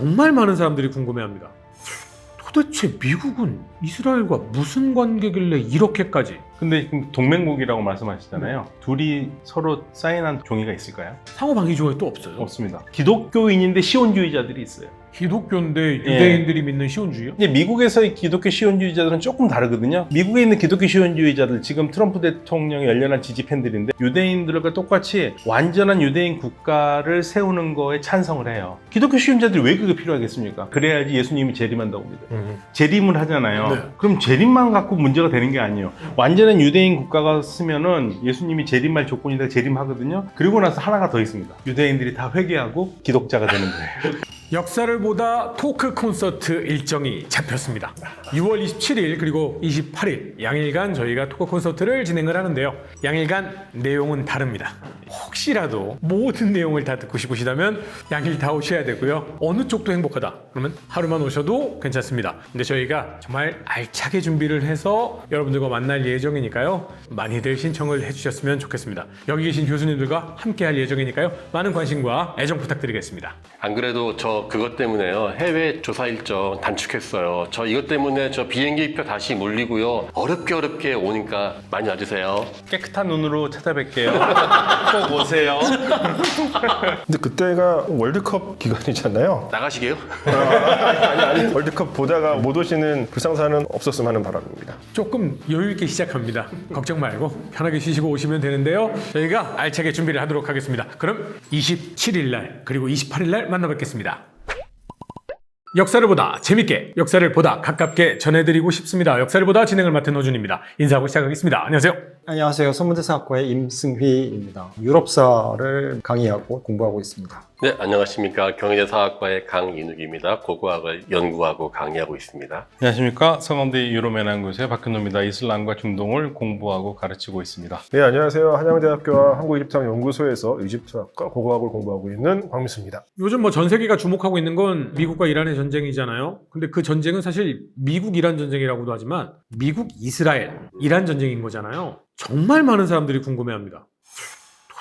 정말 많은 사람들이 궁금해합니다. 도대체 미국은 이스라엘과 무슨 관계길래 이렇게까지? 근데 동맹국이라고 말씀하시잖아요. 둘이 서로 사인한 종이가 있을까요? 상호 방위 조약이 또 없어요. 없습니다. 기독교인인데 시온주의자들이 있어요. 기독교인데 유대인들이 믿는 시온주의요? 이제 미국에서의 기독교 시온주의자들은 조금 다르거든요. 미국에 있는 기독교 시온주의자들, 지금 트럼프 대통령의 열렬한 지지 팬들인데 유대인들과 똑같이 완전한 유대인 국가를 세우는 거에 찬성을 해요. 기독교 시온자들이 왜 그게 필요하겠습니까? 그래야지 예수님이 재림한다고 믿어요. 재림을 하잖아요. 네. 그럼 재림만 갖고 문제가 되는 게 아니에요. 완전한 유대인 국가가 쓰면은 예수님이 재림할 조건이다 재림하거든요. 그리고 나서 하나가 더 있습니다. 유대인들이 다 회개하고 기독자가 되는 거예요. 역사를 보다 토크 콘서트 일정이 잡혔습니다. 6월 27일 그리고 28일 양일간 저희가 토크 콘서트를 진행을 하는데요. 양일간 내용은 다릅니다. 혹시라도 모든 내용을 다 듣고 싶으시다면 양일 다 오셔야 되고요. 어느 쪽도 행복하다 그러면 하루만 오셔도 괜찮습니다. 근데 저희가 정말 알차게 준비를 해서 여러분들과 만날 예정이니까요. 많이들 신청을 해주셨으면 좋겠습니다. 여기 계신 교수님들과 함께 할 예정이니까요. 많은 관심과 애정 부탁드리겠습니다. 안 그래도 저 그것 때문에요. 해외 조사 일정 단축했어요. 저 이것 때문에 저 비행기표 다시 몰리고요. 어렵게 오니까 많이 와주세요. 깨끗한 눈으로 찾아뵐게요. 꼭 오세요. 근데 그때가 월드컵 기간이잖아요. 나가시게요? 아니 월드컵 보다가 못 오시는 불상사는 없었으면 하는 바람입니다. 조금 여유 있게 시작합니다. 걱정 말고 편하게 쉬시고 오시면 되는데요. 저희가 알차게 준비를 하도록 하겠습니다. 그럼 27일 날 그리고 28일 날 만나뵙겠습니다. 역사를 보다 재밌게, 역사를 보다 가깝게 전해드리고 싶습니다. 역사를 보다 진행을 맡은 허준입니다. 인사하고 시작하겠습니다. 안녕하세요. 안녕하세요. 서문대사학과의 임승휘입니다. 유럽사를 강의하고 공부하고 있습니다. 네, 안녕하십니까. 경희대사학과의 강인욱입니다. 고고학을 연구하고 강의하고 있습니다. 안녕하십니까. 성원대 유로연구소의 박현호입니다. 이슬람과 중동을 공부하고 가르치고 있습니다. 네, 안녕하세요. 한양대학교와 한국이집트학연구소에서 이집트학과 고고학을 공부하고 있는 황미수입니다. 요즘 뭐 전 세계가 주목하고 있는 건 미국과 이란의 전쟁이잖아요. 근데 그 전쟁은 사실 미국-이란 전쟁이라고도 하지만 미국-이스라엘-이란 전쟁인 거잖아요. 정말 많은 사람들이 궁금해합니다.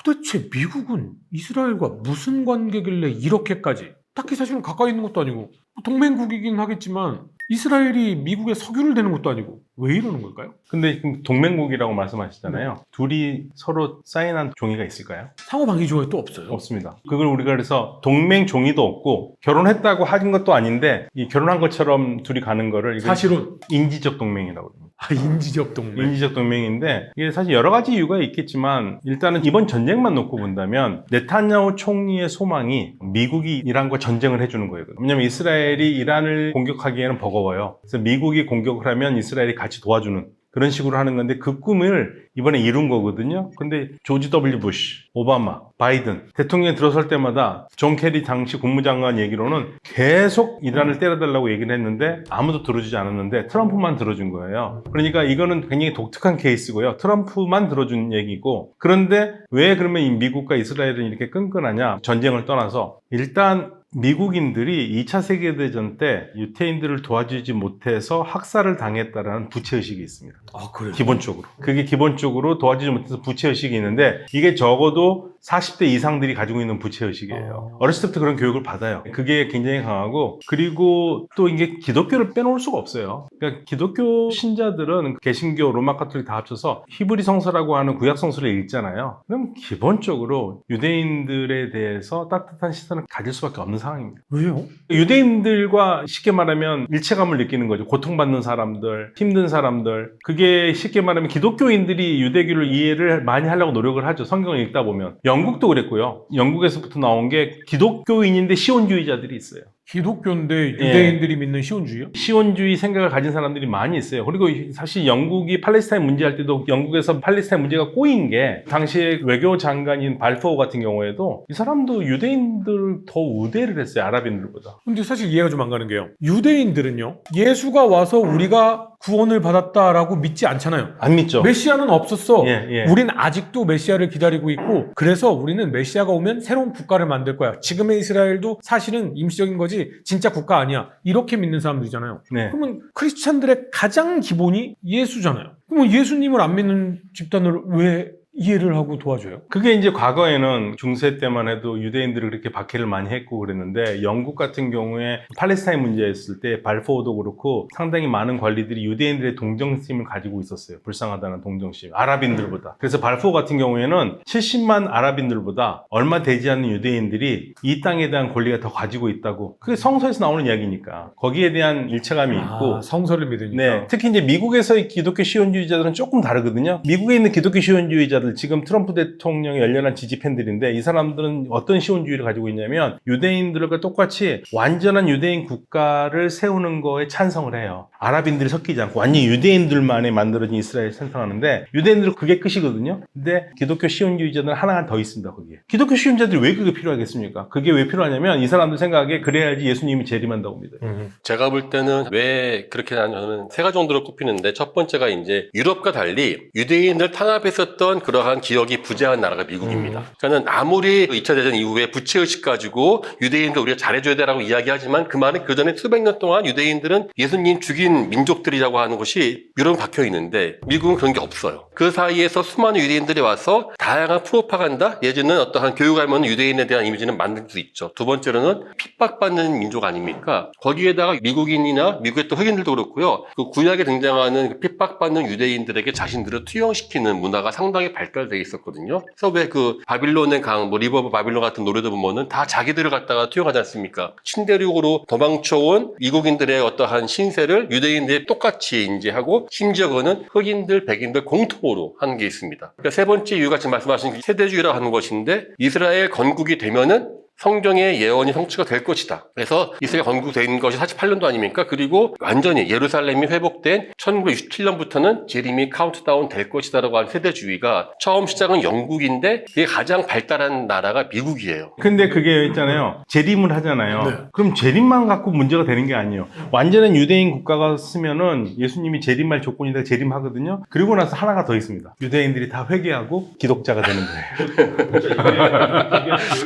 도대체 미국은 이스라엘과 무슨 관계길래 이렇게까지? 딱히 사실은 가까이 있는 것도 아니고 동맹국이긴 하겠지만 이스라엘이 미국에 석유를 대는 것도 아니고 왜 이러는 걸까요? 근데 동맹국이라고 말씀하시잖아요. 둘이 서로 사인한 종이가 있을까요? 상호 방위 조약이 또 없어요. 없습니다. 그걸 우리가 그래서 동맹 종이도 없고 결혼했다고 하는 것도 아닌데 이 결혼한 것처럼 둘이 가는 거를 사실은 인지적 동맹이라고 합니다. 인지적 동맹. 인지적 동맹인데 이게 사실 여러 가지 이유가 있겠지만 일단은 이번 전쟁만 놓고 본다면 네타냐후 총리의 소망이 미국이 이란과 전쟁을 해주는 거예요. 왜냐하면 이스라엘이 이란을 공격하기에는 버거워요. 그래서 미국이 공격을 하면 이스라엘이 같이 도와주는 그런 식으로 하는 건데 그 꿈을 이번에 이룬 거거든요. 근데 조지 W. 부시, 오바마, 바이든 대통령이 들어설 때마다 존 케리 당시 국무장관 얘기로는 계속 이란을 때려달라고 얘기를 했는데 아무도 들어주지 않았는데 트럼프만 들어준 거예요. 그러니까 이거는 굉장히 독특한 케이스고요. 트럼프만 들어준 얘기고 그런데 왜 그러면 이 미국과 이스라엘은 이렇게 끈끈하냐? 전쟁을 떠나서 일단 미국인들이 2차 세계대전 때 유태인들을 도와주지 못해서 학살을 당했다라는 부채의식이 있습니다. 아, 그래요? 기본적으로. 그게 기본적으로 도와주지 못해서 부채의식이 있는데 이게 적어도 40대 이상들이 가지고 있는 부채의식이에요. 어렸을 때부터 그런 교육을 받아요. 그게 굉장히 강하고 그리고 또 이게 기독교를 빼놓을 수가 없어요. 그러니까 기독교 신자들은 개신교, 로마 카톨릭 다 합쳐서 히브리 성서라고 하는 구약 성서를 읽잖아요. 그럼 기본적으로 유대인들에 대해서 따뜻한 시선을 가질 수밖에 없는 상황입니다. 왜요? 유대인들과 쉽게 말하면 일체감을 느끼는 거죠. 고통받는 사람들, 힘든 사람들. 그게 쉽게 말하면 기독교인들이 유대교를 이해를 많이 하려고 노력을 하죠. 성경을 읽다 보면. 영국도 그랬고요. 영국에서부터 나온 게 기독교인인데 시온주의자들이 있어요. 기독교인데 유대인들이 믿는 시온주의요? 시온주의 생각을 가진 사람들이 많이 있어요. 그리고 사실 영국이 팔레스타인 문제할 때도 영국에서 팔레스타인 문제가 꼬인 게 당시에 외교 장관인 발포 같은 경우에도 이 사람도 유대인들 더 우대를 했어요. 아랍인들보다. 근데 사실 이해가 좀 안 가는 게요. 유대인들은요. 예수가 와서 우리가 구원을 받았다라고 믿지 않잖아요. 안 믿죠? 메시아는 없었어. 예. 우린 아직도 메시아를 기다리고 있고 그래서 우리는 메시아가 오면 새로운 국가를 만들 거야. 지금의 이스라엘도 사실은 임시적인 거지 진짜 국가 아니야. 이렇게 믿는 사람들이잖아요. 네. 그러면 크리스찬들의 가장 기본이 예수잖아요. 그러면 예수님을 안 믿는 집단을 왜 이해를 하고 도와줘요? 그게 이제 과거에는 중세 때만 해도 유대인들을 그렇게 박해를 많이 했고 그랬는데 영국 같은 경우에 팔레스타인 문제였을 때 발포도 그렇고 상당히 많은 관리들이 유대인들의 동정심을 가지고 있었어요. 불쌍하다는 동정심. 아랍인들보다. 그래서 발포 같은 경우에는 70만 아랍인들보다 얼마 되지 않는 유대인들이 이 땅에 대한 권리가 더 가지고 있다고. 그게 성서에서 나오는 이야기니까. 거기에 대한 일체감이 있고 성서를 믿으니까. 네, 특히 이제 미국에서의 기독교 시온주의자들은 조금 다르거든요. 미국에 있는 기독교 시온주의자들, 지금 트럼프 대통령의 열렬한 지지 팬들인데 이 사람들은 어떤 시온주의를 가지고 있냐면 유대인들과 똑같이 완전한 유대인 국가를 세우는 거에 찬성을 해요. 아랍인들이 섞이지 않고 완전히 유대인들만에 만들어진 이스라엘을 찬성하는데 유대인들은 그게 끝이거든요. 근데 기독교 시온주의자들은 하나가 더 있습니다, 거기에. 기독교 시온주의자들이 왜 그게 필요하겠습니까? 그게 왜 필요하냐면 이 사람들 생각에 그래야지 예수님이 재림한다고 믿어요. 제가 볼 때는 왜 그렇게 저는 세 가지 정도로 꼽히는데 첫 번째가 이제 유럽과 달리 유대인을 탄압했었던 그러한 기억이 부재한 나라가 미국입니다. 저는 아무리 2차 대전 이후에 부채의식 가지고 유대인들 우리가 잘해줘야 되라고 이야기하지만 그 말은 그 전에 수백 년 동안 유대인들은 예수님 죽인 민족들이라고 하는 것이 유럽에 박혀 있는데 미국은 그런 게 없어요. 그 사이에서 수많은 유대인들이 와서 다양한 프로파간다, 예전은 어떠한 교육하면 유대인에 대한 이미지는 만들 수 있죠. 두 번째로는 핍박받는 민족 아닙니까? 거기에다가 미국인이나 미국의 또 흑인들도 그렇고요. 그 구약에 등장하는 그 핍박받는 유대인들에게 자신들을 투영시키는 문화가 상당히 발달되어 있었거든요. 그래서 왜 그 바빌론의 강, 리버 오브 바빌론 같은 노래도 보면은 다 자기들을 갖다가 투영하지 않습니까? 신대륙으로 도망쳐온 미국인들의 어떠한 신세를 유대인들이 똑같이 인지하고 심지어 그거는 흑인들, 백인들 공통으로 하는 게 있습니다. 그러니까 세 번째 이유가 지금 말씀하신 세대주의라고 하는 것인데 이스라엘 건국이 되면은 성경의 예언이 성취가 될 것이다. 그래서 이스라엘 건국된 것이 48년도 아닙니까? 그리고 완전히 예루살렘이 회복된 1967년부터는 재림이 카운트다운 될 것이다라고 하는 세대주의가 처음 시작은 영국인데 이게 가장 발달한 나라가 미국이에요. 근데 그게 있잖아요. 재림을 하잖아요. 네. 그럼 재림만 갖고 문제가 되는 게 아니에요. 완전한 유대인 국가가 쓰면은 예수님이 재림할 조건이다 재림하거든요. 그리고 나서 하나가 더 있습니다. 유대인들이 다 회개하고 기독자가 되는 거예요.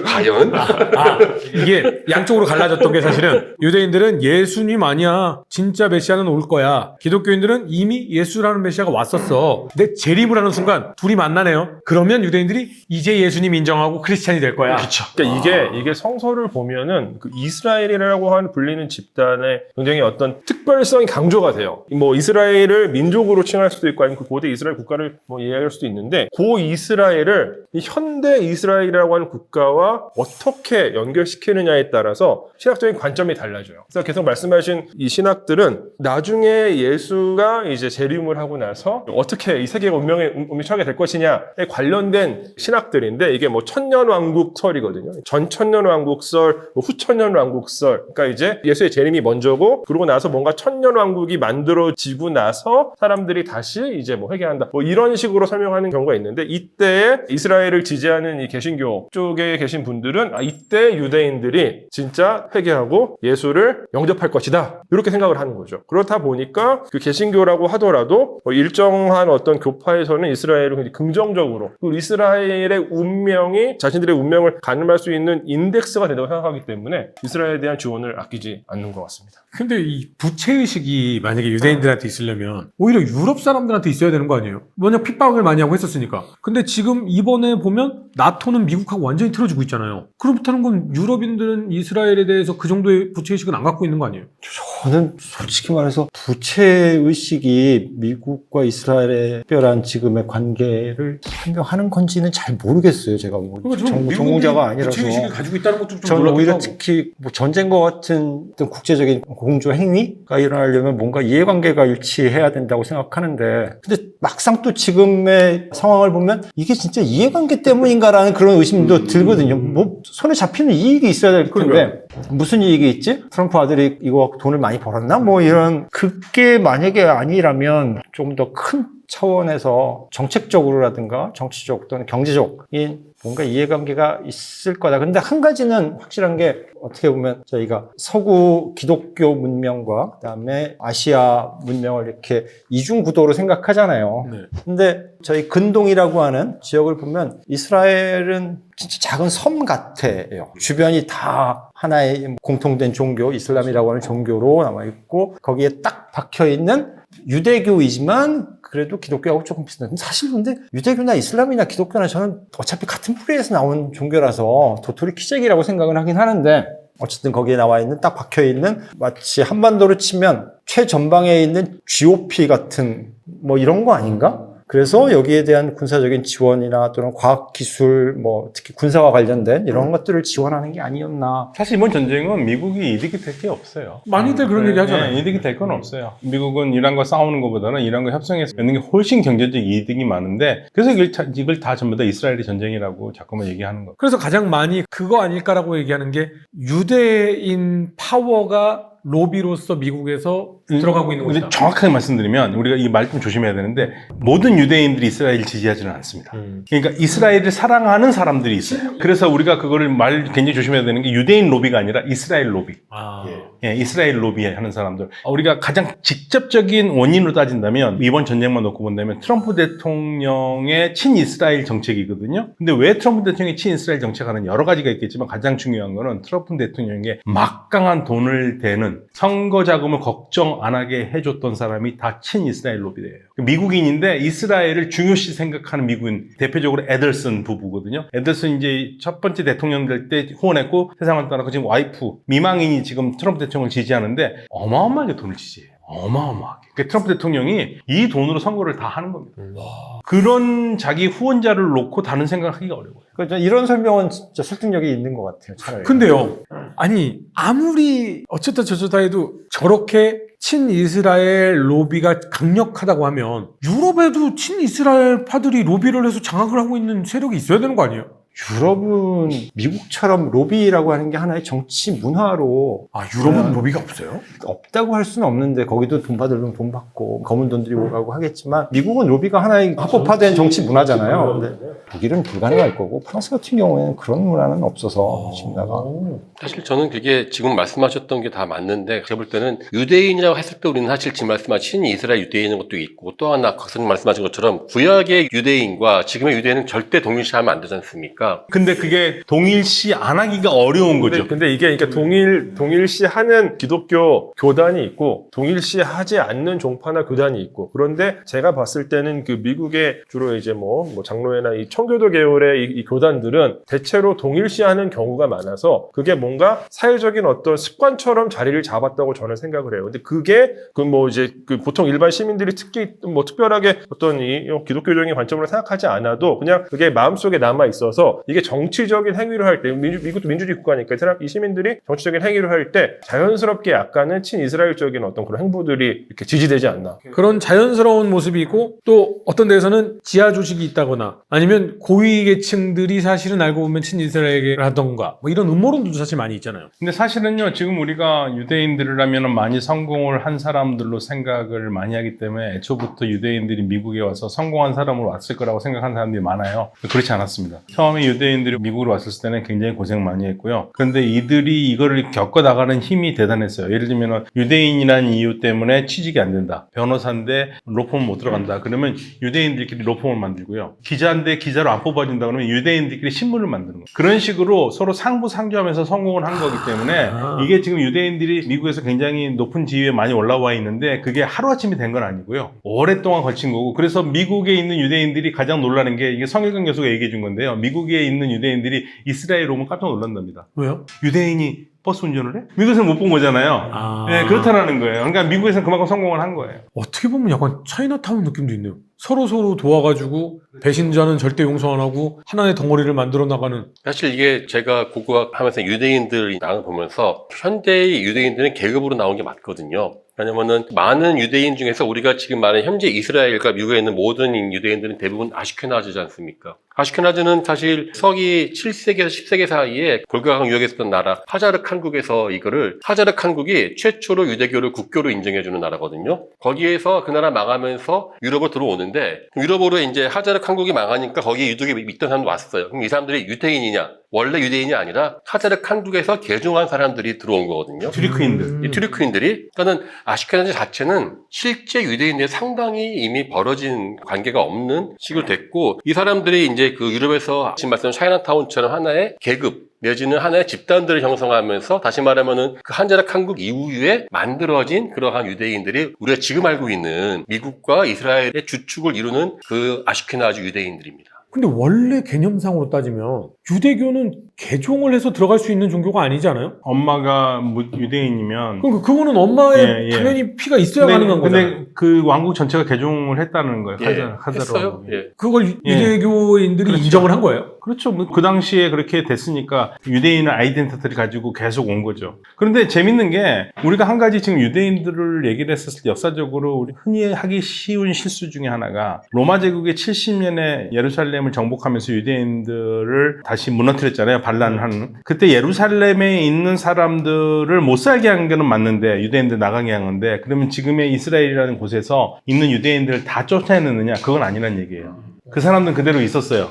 과연? 이게 양쪽으로 갈라졌던 게 사실은 유대인들은 예수님 아니야. 진짜 메시아는 올 거야. 기독교인들은 이미 예수라는 메시아가 왔었어. 근데 재림을 하는 순간 둘이 만나네요. 그러면 유대인들이 이제 예수님 인정하고 크리스찬이 될 거야. 그렇죠. 그러니까 이게 성서를 보면은 그 이스라엘이라고 하는 불리는 집단의 굉장히 어떤 특별성이 강조가 돼요. 뭐 이스라엘을 민족으로 칭할 수도 있고 아니면 그 고대 이스라엘 국가를 뭐 이해할 수도 있는데 고 이스라엘을 이 현대 이스라엘이라고 하는 국가와 어떻게 연결시키느냐에 따라서 신학적인 관점이 달라져요. 그래서 계속 말씀하신 이 신학들은 나중에 예수가 이제 재림을 하고 나서 어떻게 이 세계가 운명에 처하게 될 것이냐에 관련된 신학들인데 이게 뭐 천년왕국설이거든요. 전천년왕국설, 후천년왕국설. 그러니까 이제 예수의 재림이 먼저고 그러고 나서 뭔가 천년왕국이 만들어지고 나서 사람들이 다시 이제 뭐 회개한다. 뭐 이런 식으로 설명하는 경우가 있는데 이때에 이스라엘을 지지하는 이 개신교 쪽에 계신 분들은 이때 유대인들이 진짜 회개하고 예수를 영접할 것이다. 이렇게 생각을 하는 거죠. 그렇다 보니까 그 개신교라고 하더라도 일정한 어떤 교파에서는 이스라엘을 굉장히 긍정적으로 그 이스라엘의 운명이 자신들의 운명을 가늠할 수 있는 인덱스가 된다고 생각하기 때문에 이스라엘에 대한 지원을 아끼지 않는 것 같습니다. 근데 이 부채의식이 만약에 유대인들한테 있으려면 오히려 유럽 사람들한테 있어야 되는 거 아니에요? 워낙 핍박을 많이 하고 했었으니까. 근데 지금 이번에 보면 나토는 미국하고 완전히 틀어지고 있잖아요. 그렇다는 건 유럽인들은 이스라엘에 대해서 그 정도의 부채의식은 안 갖고 있는 거 아니에요? 저는 솔직히 말해서 부채의식이 미국과 이스라엘의 특별한 지금의 관계를 설명하는 건지는 잘 모르겠어요. 제가 뭐 전공자가 아니라서. 부채의식을 가지고 있다는 것도 좀 저는 놀랍기도 오히려 하고. 특히 뭐 전쟁과 같은 어떤 국제적인 공조 행위가 일어나려면 뭔가 이해관계가 일치해야 된다고 생각하는데 근데 막상 또 지금의 상황을 보면 이게 진짜 이해관계 때문인가라는 그런 의심도 들거든요. 뭐 손에 잡히는 이익이 있어야 될 텐데 무슨 이익이 있지? 트럼프 아들이 이거 돈을 많이 벌었나? 뭐 이런 그게 만약에 아니라면 좀 더 큰 차원에서 정책적으로라든가 정치적 또는 경제적인 뭔가 이해관계가 있을 거다. 근데 한 가지는 확실한 게 어떻게 보면 저희가 서구 기독교 문명과 그다음에 아시아 문명을 이렇게 이중 구도로 생각하잖아요. 네. 근데 저희 근동이라고 하는 지역을 보면 이스라엘은 진짜 작은 섬 같아요. 주변이 다 하나의 공통된 종교, 이슬람이라고 하는 종교로 남아있고 거기에 딱 박혀있는 유대교이지만 그래도 기독교하고 조금 비슷한. 사실 근데 유대교나 이슬람이나 기독교나 저는 어차피 같은 뿌리에서 나온 종교라서 도토리 키재기라고 생각을 하긴 하는데 어쨌든 거기에 나와 있는 딱 박혀 있는 마치 한반도로 치면 최전방에 있는 GOP 같은 뭐 이런 거 아닌가? 그래서 여기에 대한 군사적인 지원이나 또는 과학기술, 뭐 특히 군사와 관련된 이런 것들을 지원하는 게 아니었나. 사실 이번 전쟁은 미국이 이득이 될 게 없어요. 많이들 그런 얘기 하잖아요. 네, 이득이 될 건 없어요. 미국은 이란과 싸우는 것보다는 이란과 협상해서 얻는 게 훨씬 경제적 이득이 많은데 그래서 이걸 다 전부 다 이스라엘의 전쟁이라고 자꾸만 얘기하는 거예요. 그래서 가장 많이 그거 아닐까라고 얘기하는 게 유대인 파워가 로비로서 미국에서 들어가고 있는 근데 것이다. 정확하게 말씀드리면 우리가 이 말 좀 조심해야 되는데 모든 유대인들이 이스라엘을 지지하지는 않습니다. 그러니까 이스라엘을 사랑하는 사람들이 있어요. 그래서 우리가 그거를 말 굉장히 조심해야 되는 게 유대인 로비가 아니라 이스라엘 로비. 예, 이스라엘 로비 하는 사람들. 우리가 가장 직접적인 원인으로 따진다면 이번 전쟁만 놓고 본다면 트럼프 대통령의 친이스라엘 정책이거든요. 근데 왜 트럼프 대통령이 친이스라엘 정책하는 여러 가지가 있겠지만 가장 중요한 거는 트럼프 대통령의 막강한 돈을 대는 선거 자금을 걱정 안 하게 해줬던 사람이 다 친이스라엘 로비예요. 미국인인데 이스라엘을 중요시 생각하는 미국인, 대표적으로 에덜슨 부부거든요. 에덜슨 이제 첫 번째 대통령 될 때 후원했고 세상을 떠나고 지금 와이프, 미망인이 지금 트럼프 대통령을 지지하는데 어마어마하게 돈을 지지해요. 어마어마하게. 그러니까 트럼프 대통령이 이 돈으로 선거를 다 하는 겁니다. 그런 자기 후원자를 놓고 다른 생각을 하기가 어려워요. 그러니까 이런 설명은 진짜 설득력이 있는 것 같아요. 차라리. 근데요, 아니 아무리 어쨌든 저쩌다 해도 저렇게 친이스라엘 로비가 강력하다고 하면 유럽에도 친이스라엘 파들이 로비를 해서 장악을 하고 있는 세력이 있어야 되는 거 아니에요? 유럽은 미국처럼 로비라고 하는 게 하나의 정치 문화로 아, 유럽은 로비가 없어요? 없다고 할 수는 없는데 거기도 돈 받으려면 돈 받고 검은 돈 들이고 가고 하겠지만 미국은 로비가 하나의 합법화된 정치 문화잖아요. 근데 독일은 불가능할 거고 프랑스 같은 경우에는 그런 문화는 없어서 문화가. 사실 저는 그게 지금 말씀하셨던 게 다 맞는데 제가 볼 때는 유대인이라고 했을 때 우리는 사실 지금 말씀하신 이스라엘 유대인인 것도 있고 또 하나 박사님 말씀하신 것처럼 구약의 유대인과 지금의 유대인은 절대 동일시하면 안 되지 않습니까? 근데 그게 동일시 안 하기가 어려운 거죠. 근데 이게 그러니까 동일시하는 기독교 교단이 있고 동일시하지 않는 종파나 교단이 있고 그런데 제가 봤을 때는 그 미국의 주로 이제 뭐 장로회나 이 청교도 계열의 이 교단들은 대체로 동일시하는 경우가 많아서 그게 뭔가 사회적인 어떤 습관처럼 자리를 잡았다고 저는 생각을 해요. 근데 그게 그 보통 일반 시민들이 특히 뭐 특별하게 어떤 이 기독교적인 관점으로 생각하지 않아도 그냥 그게 마음속에 남아 있어서 이게 정치적인 행위를 할 때 미국도 민주주의 국가니까 이 시민들이 정치적인 행위를 할 때 자연스럽게 약간은 친이스라엘적인 어떤 그런 행보들이 이렇게 지지되지 않나. 그런 자연스러운 모습이 있고 또 어떤 데에서는 지하 조직이 있다거나 아니면 고위 계층들이 사실은 알고 보면 친이스라엘이라던가 뭐 이런 음모론도 사실 많이 있잖아요. 근데 사실은요, 지금 우리가 유대인들이라면 많이 성공을 한 사람들로 생각을 많이 하기 때문에 애초부터 유대인들이 미국에 와서 성공한 사람으로 왔을 거라고 생각하는 사람들이 많아요. 그렇지 않았습니다. 처음에 유대인들이 미국으로 왔을 때는 굉장히 고생 많이 했고요. 그런데 이들이 이거를 겪어나가는 힘이 대단했어요. 예를 들면 유대인이라는 이유 때문에 취직이 안 된다. 변호사인데 로펌 못 들어간다. 그러면 유대인들끼리 로펌을 만들고요. 기자인데 기자로 안 뽑아준다. 그러면 유대인들끼리 신문을 만드는 거예요. 그런 식으로 서로 상부상조하면서 성공을 한 거기 때문에 이게 지금 유대인들이 미국에서 굉장히 높은 지위에 많이 올라와 있는데 그게 하루아침에 된 건 아니고요. 오랫동안 걸친 거고 그래서 미국에 있는 유대인들이 가장 놀라는 게 이게 성일강 교수가 얘기해 준 건데요. 미국에 있는 유대인들이 이스라엘 오면 깜짝 놀란답니다. 왜요? 유대인이 버스 운전을 해? 미국에서는 못 본 거잖아요. 네, 그렇다라는 거예요. 그러니까 미국에서는 그만큼 성공을 한 거예요. 어떻게 보면 약간 차이나타운 느낌도 있네요. 서로 도와가지고 배신자는 절대 용서 안 하고 하나의 덩어리를 만들어 나가는. 사실 이게 제가 고고학하면서 유대인들이 나눠 보면서 현대의 유대인들은 계급으로 나온 게 맞거든요. 왜냐면은 많은 유대인 중에서 우리가 지금 말하는 현재 이스라엘과 미국에 있는 모든 유대인들은 대부분 아슈케나즈지 않습니까? 아슈케나즈는 사실 서기 7세기에서 10세기 사이에 골고강 유역했었던 나라 하자르크 한국에서 이거를 하자르크 한국이 최초로 유대교를 국교로 인정해주는 나라거든요. 거기에서 그 나라 망하면서 유럽으로 들어오는데 유럽으로 이제 하자르크 한국이 망하니까 거기에 유대교 믿던 사람도 왔어요. 그럼 이 사람들이 유대인이냐? 원래 유대인이 아니라 하자르 한국에서 개종한 사람들이 들어온 거거든요. 튜리크인들. 이 튜르크인들이, 그러니까 아시케나즈 자체는 실제 유대인들이 상당히 이미 벌어진 관계가 없는 식으로 됐고, 이 사람들이 이제 그 유럽에서 지금 말씀하신 차이나타운처럼 하나의 계급 내지는 하나의 집단들을 형성하면서, 다시 말하면은 그 한자락 한국 이후에 만들어진 그러한 유대인들이 우리가 지금 알고 있는 미국과 이스라엘의 주축을 이루는 그 아슈케나즈 유대인들입니다. 근데 원래 개념상으로 따지면 유대교는 개종을 해서 들어갈 수 있는 종교가 아니잖아요? 엄마가 유대인이면 그러니까 그거는 엄마의 예. 당연히 피가 있어야 가능한 거잖아요. 근데 그 왕국 전체가 개종을 했다는 거예요. 하자르 했어요. 왕국이. 예. 그걸 예. 유대교인들이 그렇죠. 인정을 한 거예요? 그렇죠. 뭐그 당시에 그렇게 됐으니까 유대인의 아이덴티티를 가지고 계속 온 거죠. 그런데 재밌는 게 우리가 한 가지 지금 유대인들을 얘기를 했었을 때 역사적으로 우리 흔히 하기 쉬운 실수 중에 하나가 로마 제국의 70년에 예루살렘을 정복하면서 유대인들을 다시 무너뜨렸잖아요. 반란하는. 그때 예루살렘에 있는 사람들을 못 살게 한 거는 맞는데 유대인들 나가게 한 건데, 그러면 지금의 이스라엘이라는 곳에서 있는 유대인들을 다 쫓아내느냐? 그건 아니란 얘기예요. 그 사람들은 그대로 있었어요.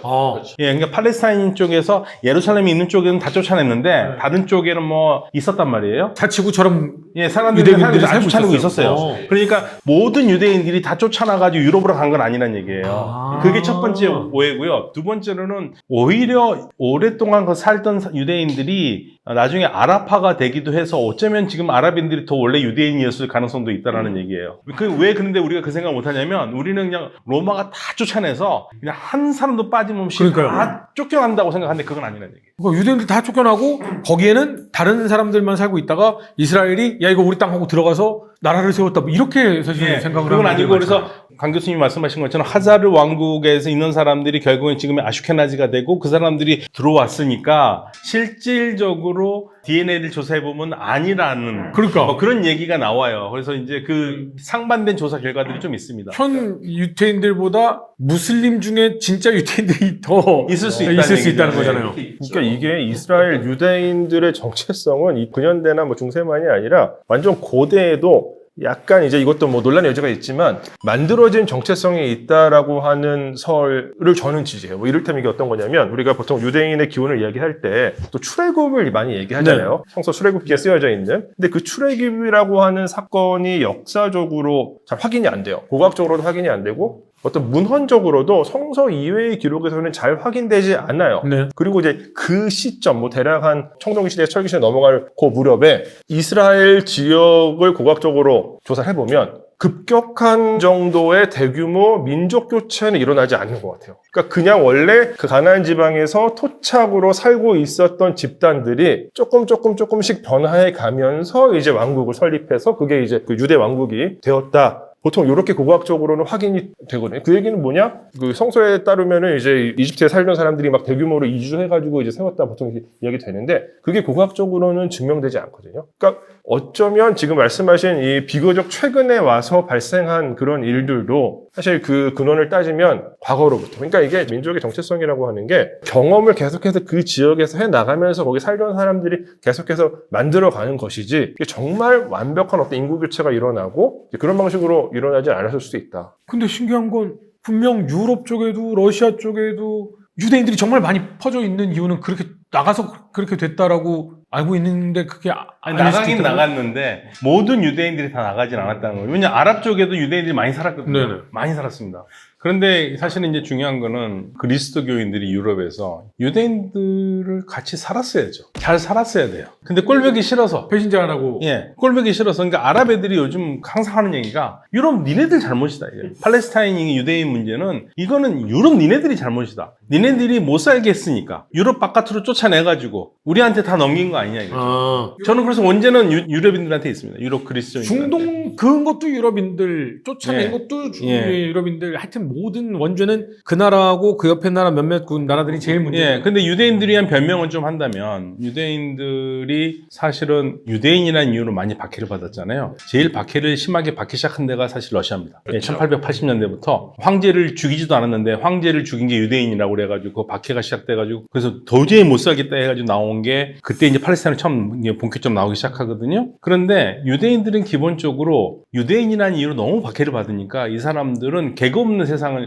예, 그러니까 팔레스타인 쪽에서 예루살렘이 있는 쪽에는 다 쫓아냈는데 다른 쪽에는 뭐 있었단 말이에요. 자치구처럼 예, 사람들이 유대인들이 다 살고 쫓아내고 있었어요. 있었어요. 그러니까 모든 유대인들이 다 쫓아나가지고 유럽으로 간 건 아니란 얘기예요. 그게 첫 번째 오해고요. 두 번째로는 오히려 오랫동안 그 살던 유대인들이 나중에 아랍화가 되기도 해서 어쩌면 지금 아랍인들이 더 원래 유대인이었을 가능성도 있다라는 얘기예요. 왜 그런데 우리가 그 생각을 못하냐면 우리는 그냥 로마가 다 쫓아내서 그냥 한 사람도 빠짐없이 그러니까요. 다 쫓겨난다고 생각하는데 그건 아니란 얘기예요. 그러니까 유대인들 다 쫓겨나고 거기에는 다른 사람들만 살고 있다가 이스라엘이 야 이거 우리 땅 하고 들어가서 나라를 세웠다 뭐 이렇게 사실 예, 생각을 그건 하는 아니고 분들이 그래서 많잖아요. 강 교수님이 말씀하신 것처럼 하자르 왕국에서 있는 사람들이 결국은 지금의 아슈케나지가 되고 그 사람들이 들어왔으니까 실질적으로 DNA를 조사해보면 아니라는 그러니까. 뭐 그런 얘기가 나와요. 그래서 이제 그 상반된 조사 결과들이 좀 있습니다. 현 유태인들보다 무슬림 중에 진짜 유태인들이 더 있을 수 있다는 얘기죠. 거잖아요. 네. 그러니까 이게 이스라엘 유대인들의 정체성은 이 근현대나 뭐 중세만이 아니라 완전 고대에도 약간 이제 이것도 뭐 논란의 여지가 있지만 만들어진 정체성이 있다라고 하는 설을 저는 지지해요. 뭐 이를테면 이게 어떤 거냐면 우리가 보통 유대인의 기원을 이야기할 때 또 출애굽을 많이 얘기하잖아요. 성서 출애굽기에 쓰여져 있는. 근데 그 출애굽이라고 하는 사건이 역사적으로 잘 확인이 안 돼요. 고고학적으로도 확인이 안 되고 어떤 문헌적으로도 성서 이외의 기록에서는 잘 확인되지 않아요. 네. 그리고 이제 그 시점, 뭐 대략 한 청동기 시대, 철기 시대 넘어갈 그 무렵에 이스라엘 지역을 고고학적으로 조사를 해보면 급격한 정도의 대규모 민족 교체는 일어나지 않는 것 같아요. 그러니까 그냥 원래 그 가나안 지방에서 토착으로 살고 있었던 집단들이 조금씩 변화해 가면서 이제 왕국을 설립해서 그게 이제 그 유대 왕국이 되었다. 보통 이렇게 고고학적으로는 확인이 되거든요. 그 얘기는 뭐냐? 그 성서에 따르면은 이제 이집트에 살던 사람들이 막 대규모로 이주해가지고 이제 세웠다 보통 이렇게 이야기 되는데 그게 고고학적으로는 증명되지 않거든요. 그러니까 어쩌면 지금 말씀하신 이 비교적 최근에 와서 발생한 그런 일들도 사실 그 근원을 따지면 과거로부터. 그러니까 이게 민족의 정체성이라고 하는 게 경험을 계속해서 그 지역에서 해 나가면서 거기 살던 사람들이 계속해서 만들어가는 것이지 이게 정말 완벽한 어떤 인구 교체가 일어나고 그런 방식으로 일어나지 않았을 수도 있다. 근데 신기한 건 분명 유럽 쪽에도 러시아 쪽에도 유대인들이 정말 많이 퍼져 있는 이유는 그렇게 나가서 그렇게 됐다라고 알고 있는데 그게 아니, 아닐 수도 나가긴 있다고요? 나갔는데 모든 유대인들이 다 나가진 않았다는 거예요. 왜냐하면 아랍 쪽에도 유대인들이 많이 살았거든요. 네네. 많이 살았습니다. 그런데 사실은 이제 중요한 거는 그리스도교인들이 유럽에서 유대인들을 같이 살았어야죠. 잘 살았어야 돼요. 근데 꼴보기 싫어서 배신자라고 예, 꼴보기 싫어서. 그러니까 아랍 애들이 요즘 항상 하는 얘기가 유럽 니네들 잘못이다. 이게. 팔레스타인이 유대인 문제는 이거는 유럽 니네들이 잘못이다. 니네들이 못 살게 했으니까 유럽 바깥으로 쫓아내가지고 우리한테 다 넘긴 거 아니냐 이거죠. 아, 저는 그래서 원죄는 유럽인들한테 있습니다. 유럽 그리스도인. 중동 그은 것도 유럽인들 쫓아낸 예. 것도 예. 유럽인들 하여튼 모든 원죄는 그 나라하고 그 옆에 나라 몇몇 군 나라들이 제일 문제예요. 예, 근데 유대인들이 한 변명을 좀 한다면 유대인들이 사실은 유대인이라는 이유로 많이 박해를 받았잖아요. 제일 박해를 심하게 받기 시작한 데가 사실 러시아입니다. 예, 1880년대부터 황제를 죽이지도 않았는데 황제를 죽인 게 유대인이라고 그래가지고 그 박해가 시작돼가지고 그래서 도저히 못 살겠다 해가지고 나온 게 그때 이제 팔레스타인을 처음 본격적으로 나오기 시작하거든요. 그런데 유대인들은 기본적으로 그리고 유대인이라는 이유로 너무 박해를 받으니까 이 사람들은 개그 없는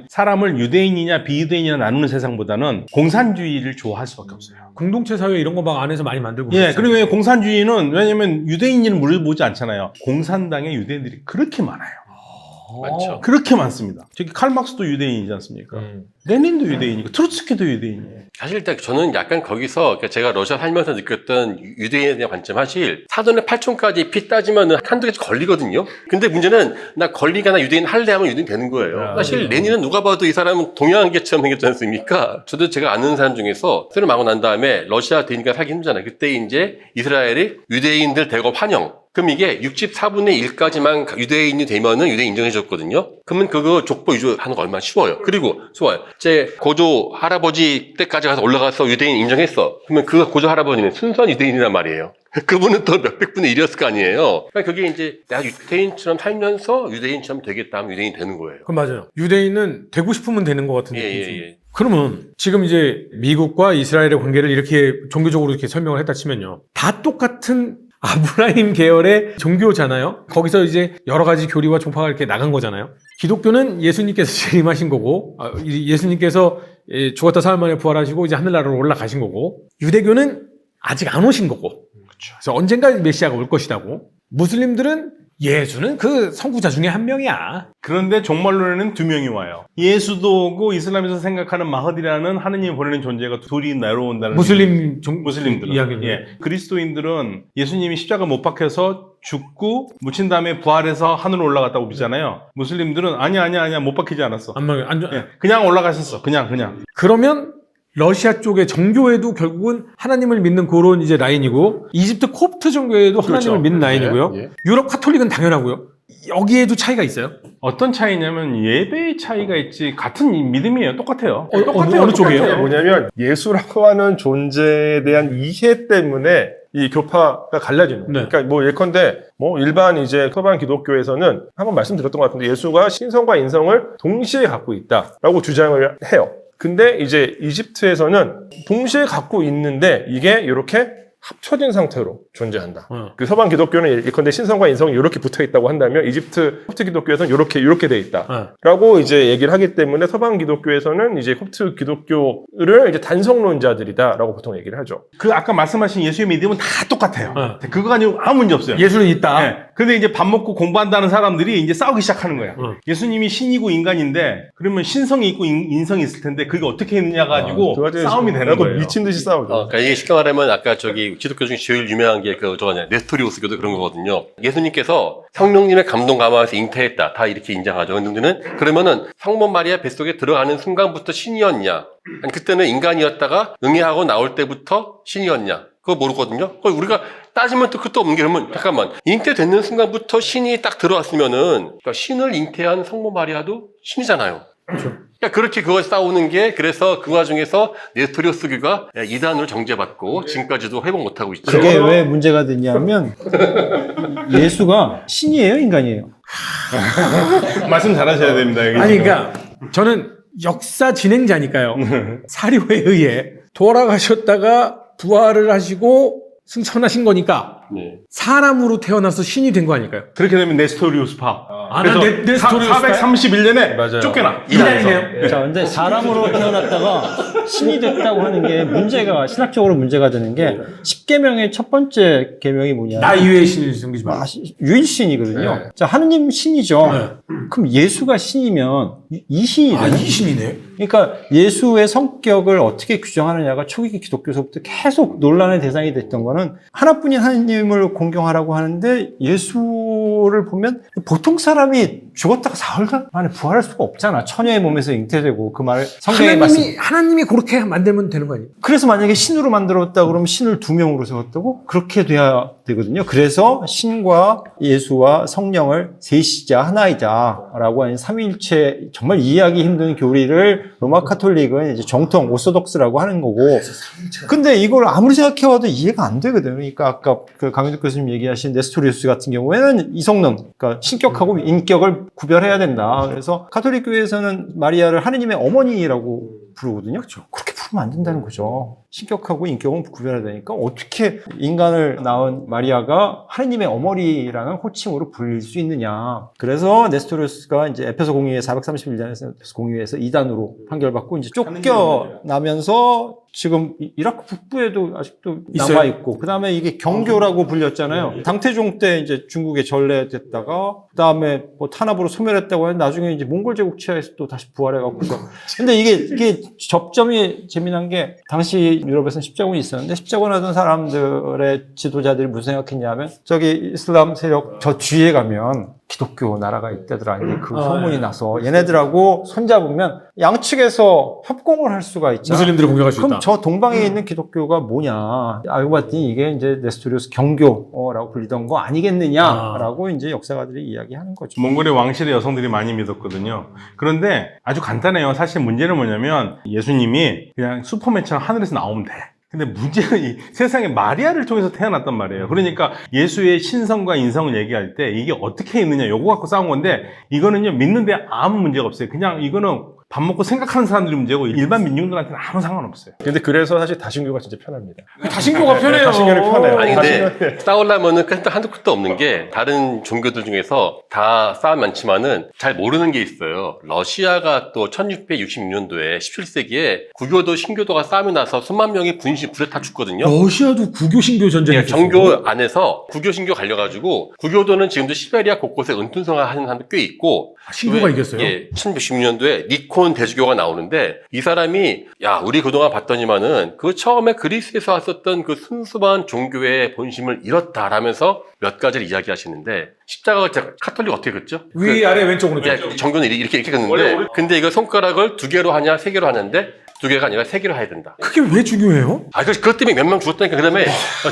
사람을 유대인이냐 비유대인이냐 나누는 세상보다는 공산주의를 좋아할 수밖에 없어요. 공동체 사회 이런 거 막 안에서 많이 만들고 예, 그랬잖아요. 그리고 왜 공산주의는 왜냐면 유대인을 물어보지 않잖아요. 공산당에 유대인들이 그렇게 많아요. 많죠. 그렇게 많습니다. 저기 칼막스도 유대인이지 않습니까? 레닌도 유대인이고 트로츠키도 유대인이에요. 사실 일단 저는 약간 거기서 그러니까 제가 러시아 살면서 느꼈던 유대인에 대한 관점 사실 사돈의 팔촌까지 피 따지면 한두 개씩 걸리거든요. 근데 문제는 나 걸리거나 유대인 할래 하면 유대인 되는 거예요. 사실 레닌은 누가 봐도 이 사람은 동양계처럼 생겼지 않습니까? 저도 제가 아는 사람 중에서 새로 마고 난 다음에 러시아 되니까 살기 힘들잖아요. 그때 이제 이스라엘이 유대인들 대거 환영. 그럼 이게 64분의 1까지만 유대인이 되면은 유대인 인정해줬거든요. 그러면 그거 족보 유조하는 거 얼마나 쉬워요. 그리고 좋아요. 제 고조 할아버지 때까지 가서 올라가서 유대인 인정했어. 그러면 그 고조 할아버지는 순수한 유대인이란 말이에요. 그분은 또 몇백 분의 1이었을 거 아니에요. 그러니까 그게 이제 내가 유대인처럼 살면서 유대인처럼 되겠다 하면 유대인이 되는 거예요. 그럼 맞아요. 유대인은 되고 싶으면 되는 것 같은 느낌이죠. 예. 그러면 지금 이제 미국과 이스라엘의 관계를 이렇게 종교적으로 이렇게 설명을 했다 치면요. 다 똑같은 아브라임 계열의 종교잖아요. 거기서 이제 여러 가지 교리와 종파가 이렇게 나간 거잖아요. 기독교는 예수님께서 재림하신 거고, 예수님께서 죽었다 사흘 만에 부활하시고 이제 하늘나라로 올라가신 거고, 유대교는 아직 안 오신 거고, 그래서 언젠가 메시아가 올 것이라고. 무슬림들은 예수는 그 선구자 중에 한 명이야. 그런데 종말론에는 두 명이 와요. 예수도 오고 이슬람에서 생각하는 마흐디라는 하느님이 보내는 존재가 둘이 내려온다는 무슬림들은 이야기는. 예. 그리스도인들은 예수님이 십자가 못 박혀서 죽고 묻힌 다음에 부활해서 하늘로 올라갔다고 믿잖아요. 무슬림들은 아니야 못 박히지 않았어. 예. 그냥 올라가셨어. 그냥. 그러면 러시아 쪽의 정교회도 결국은 하나님을 믿는 그런 이제 라인이고, 이집트 콥트 정교회도 하나님을 믿는 라인이고요. 유럽 카톨릭은 당연하고요. 여기에도 차이가 있어요. 어떤 차이냐면 예배의 차이가 있지 같은 믿음이에요. 똑같아요. 어느 쪽이에요? 뭐냐면 예수라고 하는 존재에 대한 이해 때문에 이 교파가 갈라지는 거예요. 네. 그러니까 뭐 예컨대 뭐 일반 이제 서방 기독교에서는 한번 말씀드렸던 것 같은데 예수가 신성과 인성을 동시에 갖고 있다라고 주장을 해요. 근데 이제 이집트에서는 동시에 갖고 있는데 이게 이렇게 합쳐진 상태로 존재한다. 그 서방 기독교는 예컨대 신성과 인성이 이렇게 붙어 있다고 한다면 이집트 콥트 기독교에서는 이렇게 돼 있다라고 이제 얘기를 하기 때문에 서방 기독교에서는 이제 콥트 기독교를 이제 단성론자들이다라고 보통 얘기를 하죠. 그 아까 말씀하신 예수의 믿음은 다 똑같아요. 그거 가지고 아무 문제 없어요. 예수는 있다. 네. 근데 이제 밥 먹고 공부한다는 사람들이 이제 싸우기 시작하는 거야. 예수님이 신이고 인간인데 그러면 신성이 있고 인성이 있을 텐데 그게 어떻게 했냐 가지고 싸움이 되는 거예요. 미친 듯이 싸우죠. 그러니까 이게 쉽게 말하면 아까 저기 기독교 중에 제일 유명한 게 네스토리우스교도 그런 거거든요. 예수님께서 성령님의 감동 감화에서 잉태했다. 다 이렇게 인정하죠. 근데 그러면은 성모 마리아 뱃속에 들어가는 순간부터 신이었냐? 아니 그때는 인간이었다가 응애하고 나올 때부터 신이었냐? 그거 모르거든요. 그걸 우리가 따지면 또 그것도 없는 게 그러면 잠깐만 잉태되는 순간부터 신이 딱 들어왔으면은 그러니까 신을 잉태한 성모 마리아도 신이잖아요. 그렇죠. 그러니까 그렇게 그걸 싸우는 게 그래서 그 와중에서 네스토리우스교가 이단으로 정죄받고 지금까지도 회복 못하고 있죠. 그게 왜 문제가 되냐면 예수가 신이에요, 인간이에요? 말씀 잘하셔야 됩니다. 여기. 아니, 그러니까 저는 역사 진행자니까요. 사료에 의해 돌아가셨다가 부활을 하시고 승천하신 거니까 네. 사람으로 태어나서 신이 된 거 아닐까요? 그렇게 되면 네스토리우스파. 난 네스토리우스파야? 431년에 맞아요. 쫓겨나. 이단이네요. 자, 근데 사람으로 태어났다가 신이 됐다고 하는 게 문제가, 신학적으로 문제가 되는 게 10계명의 첫 번째 계명이 뭐냐. 나 이외의 신을 섬기지 마. 유일신이거든요. 네. 자, 하느님 신이죠. 네. 그럼 예수가 신이면 이 신이 되는 이 신이네. 그러니까 예수의 성격을 어떻게 규정하느냐가 초기 기독교서부터 계속 논란의 대상이 됐던 거는 하나뿐인 하나님을 공경하라고 하는데 예수를 보면 보통 사람이 죽었다가 사흘 만에 부활할 수가 없잖아. 처녀의 몸에서 잉태되고 그 말을 성경에 말씀. 하나님이 그렇게 만들면 되는 거 아니에요? 그래서 만약에 신으로 만들었다 그러면 신을 두 명으로 세웠다고? 그렇게 돼야 되거든요. 그래서 신과 예수와 성령을 셋이자 하나이다 라고 하는 삼위일체 정말 이해하기 힘든 교리를 로마 카톨릭은 이제 정통 오소독스라고 하는 거고. 근데 이걸 아무리 생각해봐도 이해가 안 되거든요. 그러니까 아까 그 강윤득 교수님 얘기하신 네스토리우스 같은 경우에는 이성능, 그러니까 신격하고 인격을 구별해야 된다. 그래서 카톨릭 교회에서는 마리아를 하느님의 어머니라고 부르거든요. 그렇게 부르면 안 된다는 거죠. 신격하고 인격은 구별해야 되니까 어떻게 인간을 낳은 마리아가 하느님의 어머니라는 호칭으로 불릴 수 있느냐. 그래서 네스토리우스가 이제 에페소 공의회 431장에서 에페소 공의회에서 이단으로 판결받고 이제 쫓겨나면서 지금 이라크 북부에도 아직도 있어요? 남아 있고, 그 다음에 이게 경교라고 불렸잖아요. 당태종 때 이제 중국에 전래됐다가, 그 다음에 뭐 탄압으로 소멸했다고 하는데 나중에 이제 몽골 제국 치하에서 또 다시 부활해갖고서. 근데 이게 접점이 재미난 게 당시 유럽에서는 십자군이 있었는데 십자군 하던 사람들의 지도자들이 무슨 생각했냐면 저기 이슬람 세력 저 뒤에 가면 기독교 나라가 있다더라. 이제 그 소문이 나서 얘네들하고 손잡으면 양측에서 협공을 할 수가 있잖아. 무슬림들을 공격할 수 그럼 있다. 저 동방에 있는 기독교가 뭐냐. 알고 봤더니 이게 이제 네스토리우스 경교라고 불리던 거 아니겠느냐라고 이제 역사가들이 이야기하는 거죠. 몽골의 왕실의 여성들이 많이 믿었거든요. 그런데 아주 간단해요. 사실 문제는 뭐냐면 예수님이 그냥 슈퍼맨처럼 하늘에서 나오면 돼. 근데 문제는 이 세상에 마리아를 통해서 태어났단 말이에요. 그러니까 예수의 신성과 인성을 얘기할 때 이게 어떻게 있느냐 요거 갖고 싸운 건데 이거는요 믿는데 아무 문제가 없어요. 그냥 이거는 밥 먹고 생각하는 사람들이 문제고 일반 민중들한테는 아무 상관없어요. 근데 그래서 사실 다신교가 진짜 편합니다. 다신교가 편해요. 다신교는 편해요. 아니 근데 다신교는- 싸우려면은 한도 끝도 없는 게 다른 종교들 중에서 다 싸움 많지만은 잘 모르는 게 있어요. 러시아가 또 1666년도에 17세기에 구교도 신교도가 싸움이 나서 수만 명이 불에 타 죽거든요. 러시아도 구교 신교 전쟁이 예, 정교 안에서 구교 신교 갈려가지고 구교도는 지금도 시베리아 곳곳에 은둔생활하는 사람도 꽤 있고 신교가 이겼어요. 예, 1666년도에 니콘 대주교가 나오는데 이 사람이 야 우리 그동안 봤더니만은 그 처음에 그리스에서 왔었던 그 순수한 종교의 본심을 잃었다라면서 몇 가지를 이야기하시는데 십자가가 카톨릭 어떻게 긋죠? 위 아래 왼쪽 오른쪽. 예, 정교는 이렇게 긋는데 근데 이거 손가락을 2개로 하냐 3개로 하는데 2개가 아니라 3개로 해야 된다. 그게 왜 중요해요? 아, 그것 때문에 몇 명 죽었다니까. 그 다음에,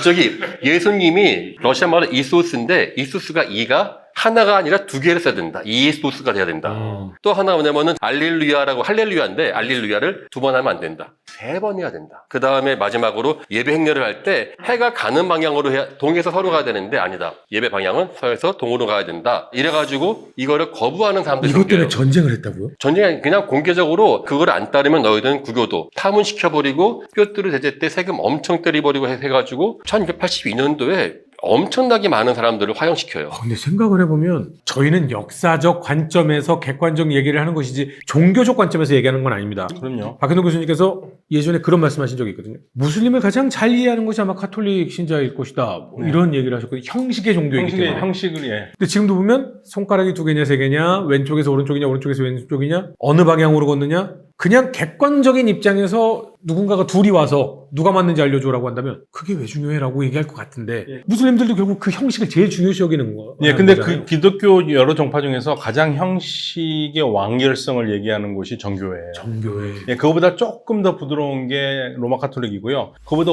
저기, 예수님이 러시아 말로 이소스인데, 이소스가 2가 하나가 아니라 2개를 써야 된다. 이소스가 돼야 된다. 또 하나 뭐냐면은, 알렐루야라고, 할렐루야인데, 알렐루야를 2번 하면 안 된다. 3번 해야 된다. 그 다음에 마지막으로 예배 행렬을 할 때, 해가 가는 방향으로 해야, 동에서 서로 가야 되는데, 아니다. 예배 방향은 서에서 동으로 가야 된다. 이래가지고, 이거를 거부하는 사람들이 이것 때문에 생겨요. 전쟁을 했다고요? 전쟁이 그냥 공개적으로 그걸 안 따르면 너희들은 구교도 파문시켜버리고 뼈뚜루 제재 때 세금 엄청 때리버리고 해가지고 1982년도에 엄청나게 많은 사람들을 화형시켜요. 근데 생각을 해보면 저희는 역사적 관점에서 객관적 얘기를 하는 것이지 종교적 관점에서 얘기하는 건 아닙니다. 그럼요. 박현동 교수님께서 예전에 그런 말씀하신 적이 있거든요. 무슬림을 가장 잘 이해하는 것이 아마 카톨릭 신자일 것이다. 뭐 이런 얘기를 하셨거든요. 형식의 종교이기 때문에. 형식을 예. 근데 지금도 보면 손가락이 2개냐 3개냐 왼쪽에서 오른쪽이냐 오른쪽에서 왼쪽이냐 어느 방향으로 걷느냐 그냥 객관적인 입장에서 누군가가 둘이 와서 누가 맞는지 알려줘라고 한다면 그게 왜 중요해라고 얘기할 것 같은데 무슬림들도 결국 그 형식을 제일 중요시 여기는 거. 예, 근데 그 기독교 여러 정파 중에서 가장 형식의 완결성을 얘기하는 곳이 정교회예요. 정교회. 예, 그거보다 조금 더 부드러운 게 로마 카톨릭이고요. 그거보다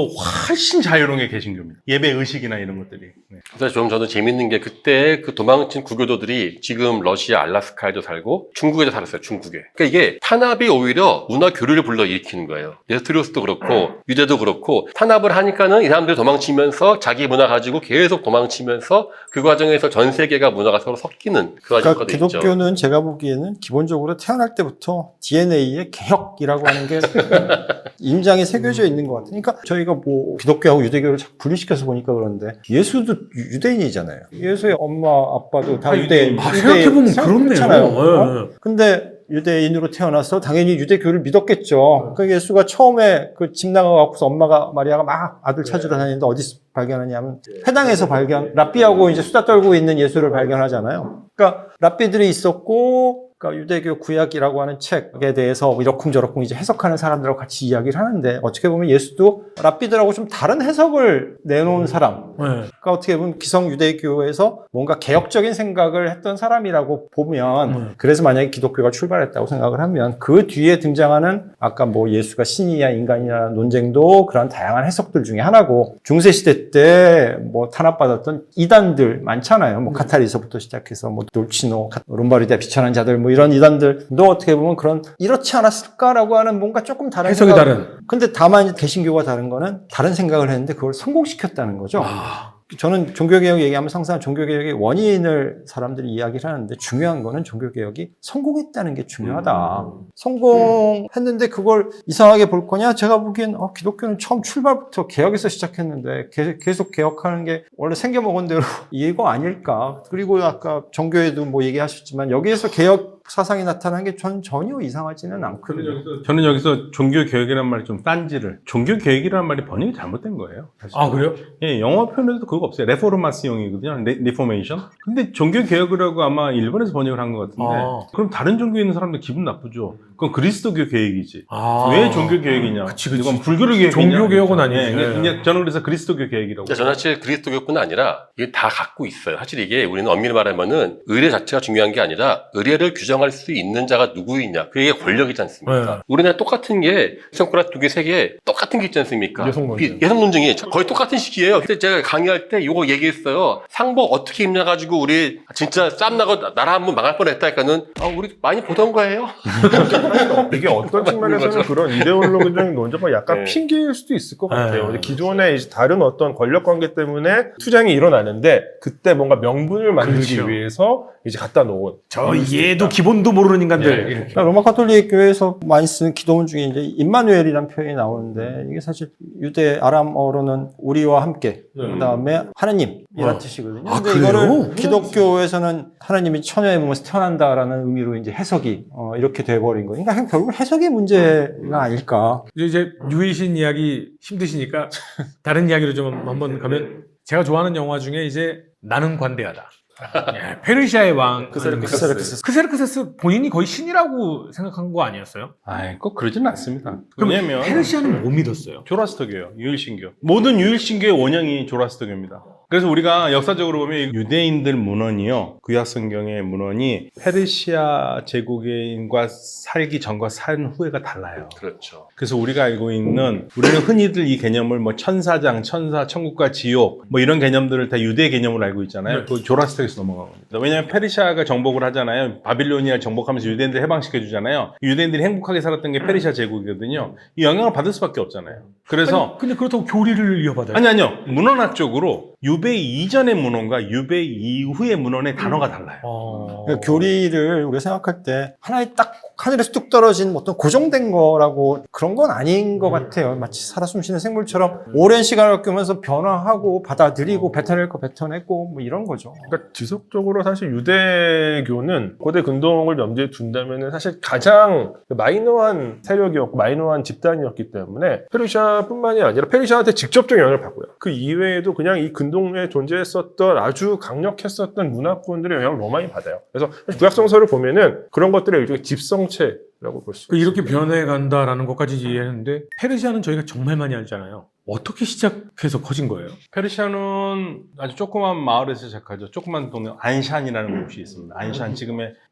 훨씬 자유로운 게 개신교입니다. 예배 의식이나 이런 것들이. 네. 그래서 좀 저도 재밌는 게 그때 그 도망친 구교도들이 지금 러시아 알라스카에도 살고 중국에도 살았어요. 중국에. 그러니까 이게 탄압이 오히려 문화 교류를 불러일으키는 거예요. 네스토리우스도 그렇고 유대도 그렇고 탄압을 하니까는 이 사람들이 도망치면서 자기 문화 가지고 계속 도망치면서 그 과정에서 전 세계가 문화가 서로 섞이는 그 그러니까 과정이 있죠. 기독교는 제가 보기에는 기본적으로 태어날 때부터 DNA의 개혁이라고 하는 게 임장에 새겨져 있는 것 같아요. 그러니까 저희가 뭐 기독교하고 유대교를 자꾸 분리시켜서 보니까 그런데 예수도 유대인이잖아요. 예수의 엄마 아빠도 다 유대인. 아, 생각해보면 그렇네요. 그렇잖아요. 예, 예. 근데 유대인으로 태어나서 당연히 유대교를 믿었겠죠. 그 예수가 처음에 그 집 나가갖고서 엄마가 마리아가 막 아들 찾으러 다니는데 어디서 발견하냐면 회당에서 랍비하고 이제 수다 떨고 있는 예수를 발견하잖아요. 그러니까 랍비들이 있었고 그러니까 유대교 구약이라고 하는 책에 대해서 이러쿵저러쿵 이제 해석하는 사람들하고 같이 이야기를 하는데 어떻게 보면 예수도 랍비들하고 좀 다른 해석을 내놓은 사람. 그러니까 어떻게 보면 기성 유대교에서 뭔가 개혁적인 생각을 했던 사람이라고 보면 그래서 만약에 기독교가 출발했다고 생각을 하면 그 뒤에 등장하는 아까 뭐 예수가 신이냐 인간이냐는 논쟁도 그런 다양한 해석들 중에 하나고 중세시대 때 뭐 탄압받았던 이단들 많잖아요. 뭐 카타리서부터 시작해서 뭐 돌치노, 롬바르디아 비천한 자들 뭐 이런 이단들도 어떻게 보면 그런 이렇지 않았을까라고 하는 뭔가 조금 다른 해석이 생각. 다른. 근데 다만 개신교가 다른 거는 다른 생각을 했는데 그걸 성공시켰다는 거죠. 저는 종교개혁 얘기하면 항상 종교개혁의 원인을 사람들이 이야기를 하는데 중요한 거는 종교개혁이 성공했다는 게 중요하다. 성공했는데 그걸 이상하게 볼 거냐? 제가 보기엔 기독교는 처음 출발부터 개혁에서 시작했는데 계속 개혁하는 게 원래 생겨먹은 대로 이거 아닐까? 그리고 아까 종교에도 뭐 얘기하셨지만 여기에서 개혁 사상이 나타난 게 전 전혀 이상하지는 않거든요. 저는 여기서 종교개혁이라는 말이 좀 딴지를 종교개혁이라는 말이 번역이 잘못된 거예요. 사실. 아 그래요? 예, 영어 표현에도 그거 없어요. 레포르마스용이거든요. 리포메이션. 근데 종교개혁이라고 아마 일본에서 번역을 한 것 같은데 그럼 다른 종교에 있는 사람들 기분 나쁘죠. 그건 그리스도교 개혁이지. 왜 종교개혁이냐. 그치. 이건 불교로 개혁이냐. 종교개혁은 아니지. 예, 저는 그래서 그리스도교 개혁이라고. 저는 사실 그리스도교뿐 아니라 이게 다 갖고 있어요. 사실 이게 우리는 엄밀히 말하면은 의례 자체가 중요한 게 아니라 의례를 규정할 수 있는 자가 누구이냐. 그게 권력이지 않습니까? 네. 우리나라 똑같은 게 손가락 2개, 3개 똑같은 게 있지 않습니까? 여성 논증. 여성 논증이 거의 똑같은 시기예요. 그때 제가 강의할 때 이거 얘기했어요. 상복 어떻게 입냐 가지고 우리 진짜 쌈 나고 나라 한번 망할 뻔했다니까는 우리 많이 보던 거예요. 이게 어떤 측면에서는 그런 이데올로기적인 논쟁과 약간 네. 핑계일 수도 있을 것 같아요. 네. 근데 기존에 이제 다른 어떤 권력 관계 때문에 투쟁이 일어나는데 그때 뭔가 명분을 만들기 그렇죠. 위해서 이제 갖다 놓은. 저 얘도 기본도 모르는 인간들. 네. 그러니까 로마 가톨릭 교회에서 많이 쓰는 기도문 중에 이제 임마누엘이라는 표현이 나오는데 이게 사실 유대 아람어로는 우리와 함께 그다음에 하나님이라는 뜻이거든요. 아, 근데 그래요? 이거를 기독교에서는 하나님이 처녀의 몸에서 태어난다라는 의미로 이제 해석이 이렇게 돼버린 거예요. 그러니까 결국 해석의 문제가 아닐까. 이제 유일신 이야기 힘드시니까 다른 이야기로 좀 한번 가면 제가 좋아하는 영화 중에 이제 나는 관대하다. 예, 페르시아의 왕 크세르크세스 본인이 거의 신이라고 생각한 거 아니었어요? 아이, 꼭 그러지는 않습니다. 그럼 왜냐면 페르시아는 뭐 믿었어요? 조라스터교요. 유일신교. 모든 유일신교의 원형이 조라스터교입니다. 그래서 우리가 역사적으로 보면 유대인들 문헌이요. 구약성경의 문헌이 페르시아 제국인과 살기 전과 산 후에가 달라요. 그렇죠. 그래서 우리가 알고 있는 우리는 흔히들 이 개념을 뭐 천사장, 천사, 천국과 지옥 뭐 이런 개념들을 다 유대 개념으로 알고 있잖아요. 네. 그 조라스터에서 넘어간 겁니다. 왜냐하면 페르시아가 정복을 하잖아요. 바빌로니아를 정복하면서 유대인들 해방시켜 주잖아요. 유대인들이 행복하게 살았던 게 페르시아 제국이거든요. 이 영향을 받을 수밖에 없잖아요. 그래서 아니, 근데 그렇다고 교리를 이어받아요? 아니요. 문헌학적으로 유배 이전의 문헌과 유배 이후의 문헌의 단어가 달라요. 그러니까 교리를 우리가 생각할 때 하나의 딱 하늘에서 뚝 떨어진 어떤 고정된 거라고 그런 건 아닌 것 같아요. 마치 살아 숨쉬는 생물처럼 오랜 시간을 겪으면서 변화하고 받아들이고 뱉어낼 거 뱉어내고 뭐 이런 거죠. 그러니까 지속적으로 사실 유대교는 고대 근동을 염두에 둔다면 사실 가장 마이너한 세력이었고 마이너한 집단이었기 때문에 페르시아뿐만이 아니라 페르시아한테 직접적 영향을 받고요. 그 이외에도 그냥 이 근동에 존재했었던 아주 강력했었던 문화권들의 영향을 너무 많이 받아요. 그래서 사실 구약성서를 보면은 그런 것들의 일종의 집성체라고 볼 수 있어요. 이렇게 변해간다라는 것까지 이해했는데 페르시아는 저희가 정말 많이 알잖아요. 어떻게 시작해서 커진 거예요? 페르시아는 아주 조그만 마을에서 시작하죠. 조그만 동네 안샨이라는 곳이 있습니다. 안샨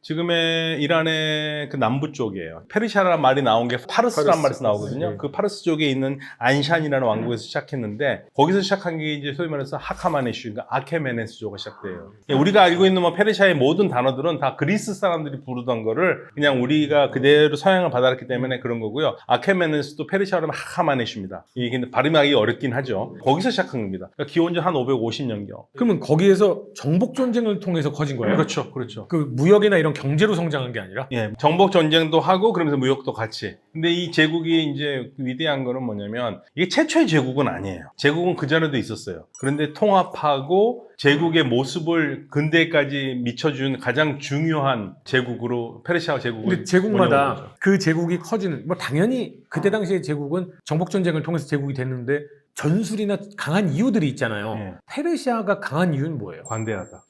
지금의 이란의 그 남부 쪽이에요. 페르시아라는 말이 나온 게 파르스라는 말에서 나오거든요. 그 파르스 쪽에 있는 안샨이라는 왕국에서 시작했는데 거기서 시작한 게 이제 소위 말해서 하카마네슈, 그러니까 아케메네스조가 시작돼요. 우리가 알고 있는 뭐 페르시아의 모든 단어들은 다 그리스 사람들이 부르던 거를 그냥 우리가 그대로 서양을 받아들였기 때문에 그런 거고요. 아케메네스도 페르시아로 하면 하카마네슈입니다. 이게 근데 발음이 어렵긴 하죠. 거기서 시작한 겁니다. 그러니까 기원전 한 550년경. 그러면 거기에서 정복 전쟁을 통해서 커진 거예요? 그렇죠, 그렇죠. 그 무역이나 이런 경제로 성장한 게 아니라? 예, 정복 전쟁도 하고 그러면서 무역도 같이. 근데 이 제국이 이제 위대한 거는 뭐냐면 이게 최초의 제국은 아니에요. 제국은 그 전에도 있었어요. 그런데 통합하고 제국의 모습을 근대까지 미쳐준 가장 중요한 제국으로 페르시아 제국을. 근데 제국마다 그 제국이 커지는 뭐 당연히 그때 당시의 제국은 정복 전쟁을 통해서 제국이 됐는데 전술이나 강한 이유들이 있잖아요. 예. 페르시아가 강한 이유는 뭐예요? 관대하다.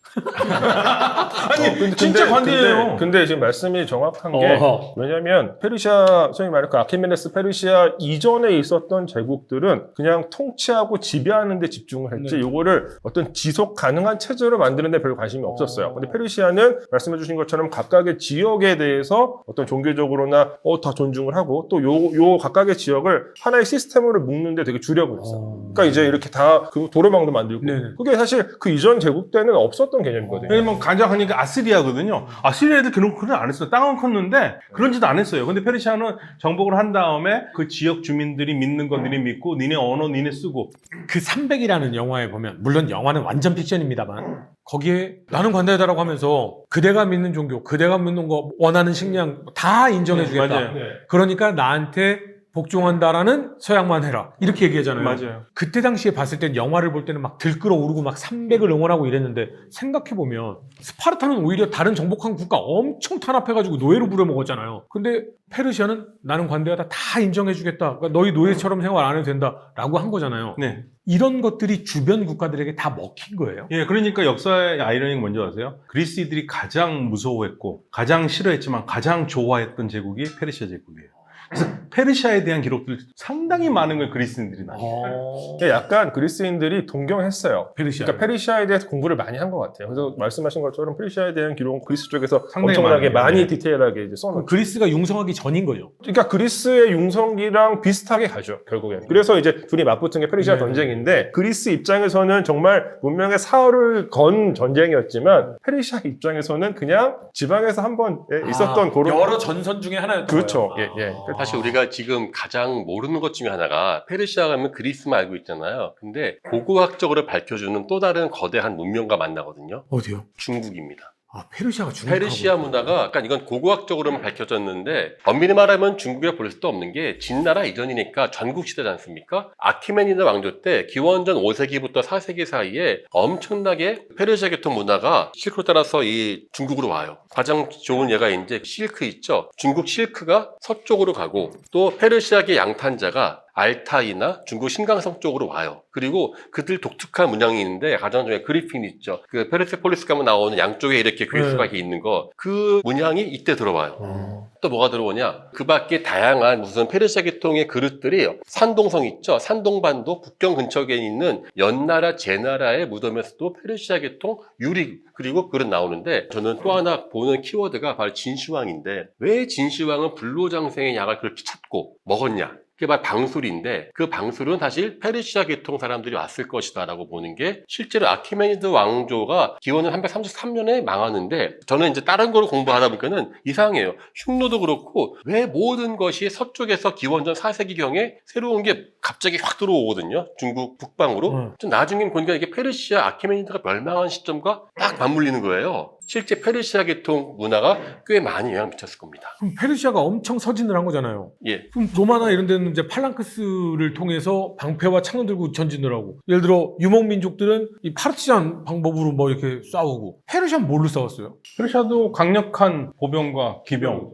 아니, 진짜 관대해요. 근데 지금 말씀이 정확한 게 어허. 왜냐면 페르시아, 소위 말해 그 아케메네스 페르시아 이전에 있었던 제국들은 그냥 통치하고 지배하는 데 집중을 했지 네. 요거를 어떤 지속 가능한 체제로 만드는 데 별 관심이 없었어요. 근데 페르시아는 말씀해 주신 것처럼 각각의 지역에 대해서 어떤 종교적으로나 다 존중을 하고 또 요 각각의 지역을 하나의 시스템으로 묶는 데 되게 주력을 했어요. 그러니까 이제 이렇게 다 그 도로망도 만들고 네네. 그게 사실 그 이전 제국 때는 없었던 개념이거든요. 왜냐면 가장 하니까 아시리아거든요. 아시리아 애들 그런 거 안 했어요. 땅은 컸는데 그런 짓 안 했어요. 근데 페르시아는 정복을 한 다음에 그 지역 주민들이 믿는 건 니네 믿고 니네 언어 니네 쓰고. 그 300이라는 영화에 보면 물론 영화는 완전 픽션입니다만 거기에 나는 관대하다라고 하면서 그대가 믿는 종교, 그대가 믿는 거 원하는 식량 다 인정해주겠다. 맞아요. 그러니까 나한테 복종한다라는 서약만 해라. 이렇게 얘기하잖아요. 맞아요. 그때 당시에 봤을 땐 영화를 볼 때는 막 들끓어 오르고 막 300을 응원하고 이랬는데 생각해보면 스파르타는 오히려 다른 정복한 국가 엄청 탄압해가지고 노예로 부려먹었잖아요. 근데 페르시아는 나는 관대하다 다 인정해주겠다. 그러니까 너희 노예처럼 생활 안 해도 된다. 라고 한 거잖아요. 네. 이런 것들이 주변 국가들에게 다 먹힌 거예요. 예, 그러니까 역사의 아이러니가 뭔지 아세요? 그리스인들이 가장 무서워했고 가장 싫어했지만 가장 좋아했던 제국이 페르시아 제국이에요. 그래서 페르시아에 대한 기록들 상당히 많은 걸 그리스인들이 남겨요. 약간 그리스인들이 동경했어요. 페르시아. 그러니까 페르시아에 대해서 공부를 많이 한 것 같아요. 그래서 말씀하신 것처럼 페르시아에 대한 기록은 그리스 쪽에서 상당히 엄청나게 많아요. 많이 네. 디테일하게 이제 써놓죠. 그리스가 융성하기 전인 거죠. 그러니까 그리스의 융성기랑 비슷하게 가죠, 결국엔. 그래서 이제 둘이 맞붙은 게 페르시아 네. 전쟁인데, 그리스 입장에서는 정말 문명의 사활을 건 전쟁이었지만, 페르시아 입장에서는 그냥 지방에서 한번 있었던 그런. 여러 전선 중에 하나였던 그렇죠. 거예요. 예, 예. 사실 우리가 지금 가장 모르는 것 중에 하나가 페르시아 가면 그리스만 알고 있잖아요. 근데 고고학적으로 밝혀주는 또 다른 거대한 문명과 만나거든요. 어디요? 중국입니다. 아, 페르시아가 중국. 페르시아 문화가 약간 이건 고고학적으로는 밝혀졌는데 엄밀히 말하면 중국에 볼 수도 없는 게 진나라 이전이니까 전국 시대지 않습니까? 아키메니드 왕조 때 기원전 5세기부터 4세기 사이에 엄청나게 페르시아 계통 문화가 실크로 따라서 이 중국으로 와요. 가장 좋은 예가 이제 실크 있죠. 중국 실크가 서쪽으로 가고 또 페르시아계 양탄자가 알타이나 중국 신강성 쪽으로 와요. 그리고 그들 독특한 문양이 있는데 가장 중에 그리핀 있죠. 그 페르세폴리스 가면 나오는 양쪽에 이렇게 괴수가 이렇게 있는 거. 그 문양이 이때 들어와요. 또 뭐가 들어오냐? 그 밖에 다양한 무슨 페르시아 계통의 그릇들이 산동성 있죠. 산동반도 국경 근처에 있는 연나라, 제나라의 무덤에서도 페르시아 계통 유리 그리고 그릇 나오는데 저는 또 하나 보는 키워드가 바로 진시황인데 왜 진시황은 불로장생의 약을 그렇게 찾고 먹었냐? 그게 바로 방술인데 그 방술은 사실 페르시아 계통 사람들이 왔을 것이다 라고 보는 게 실제로 아키메니드 왕조가 기원은 333년에 망하는데 저는 이제 다른 걸 공부하다 보니까는 이상해요. 흉노도 그렇고 왜 모든 것이 서쪽에서 기원전 4세기경에 새로운 게 갑자기 확 들어오거든요. 중국 북방으로. 좀 나중에 보니까 이게 페르시아 아키메니드가 멸망한 시점과 딱 맞물리는 거예요. 실제 페르시아 계통 문화가 꽤 많이 영향을 미쳤을 겁니다. 그럼 페르시아가 엄청 서진을 한 거잖아요. 예. 그럼 로마나 이런 데는 이제 팔랑크스를 통해서 방패와 창을 들고 전진을 하고 예를 들어 유목민족들은 이 파르티잔 방법으로 뭐 이렇게 싸우고 페르시아는 뭘로 싸웠어요? 페르시아도 강력한 보병과 기병.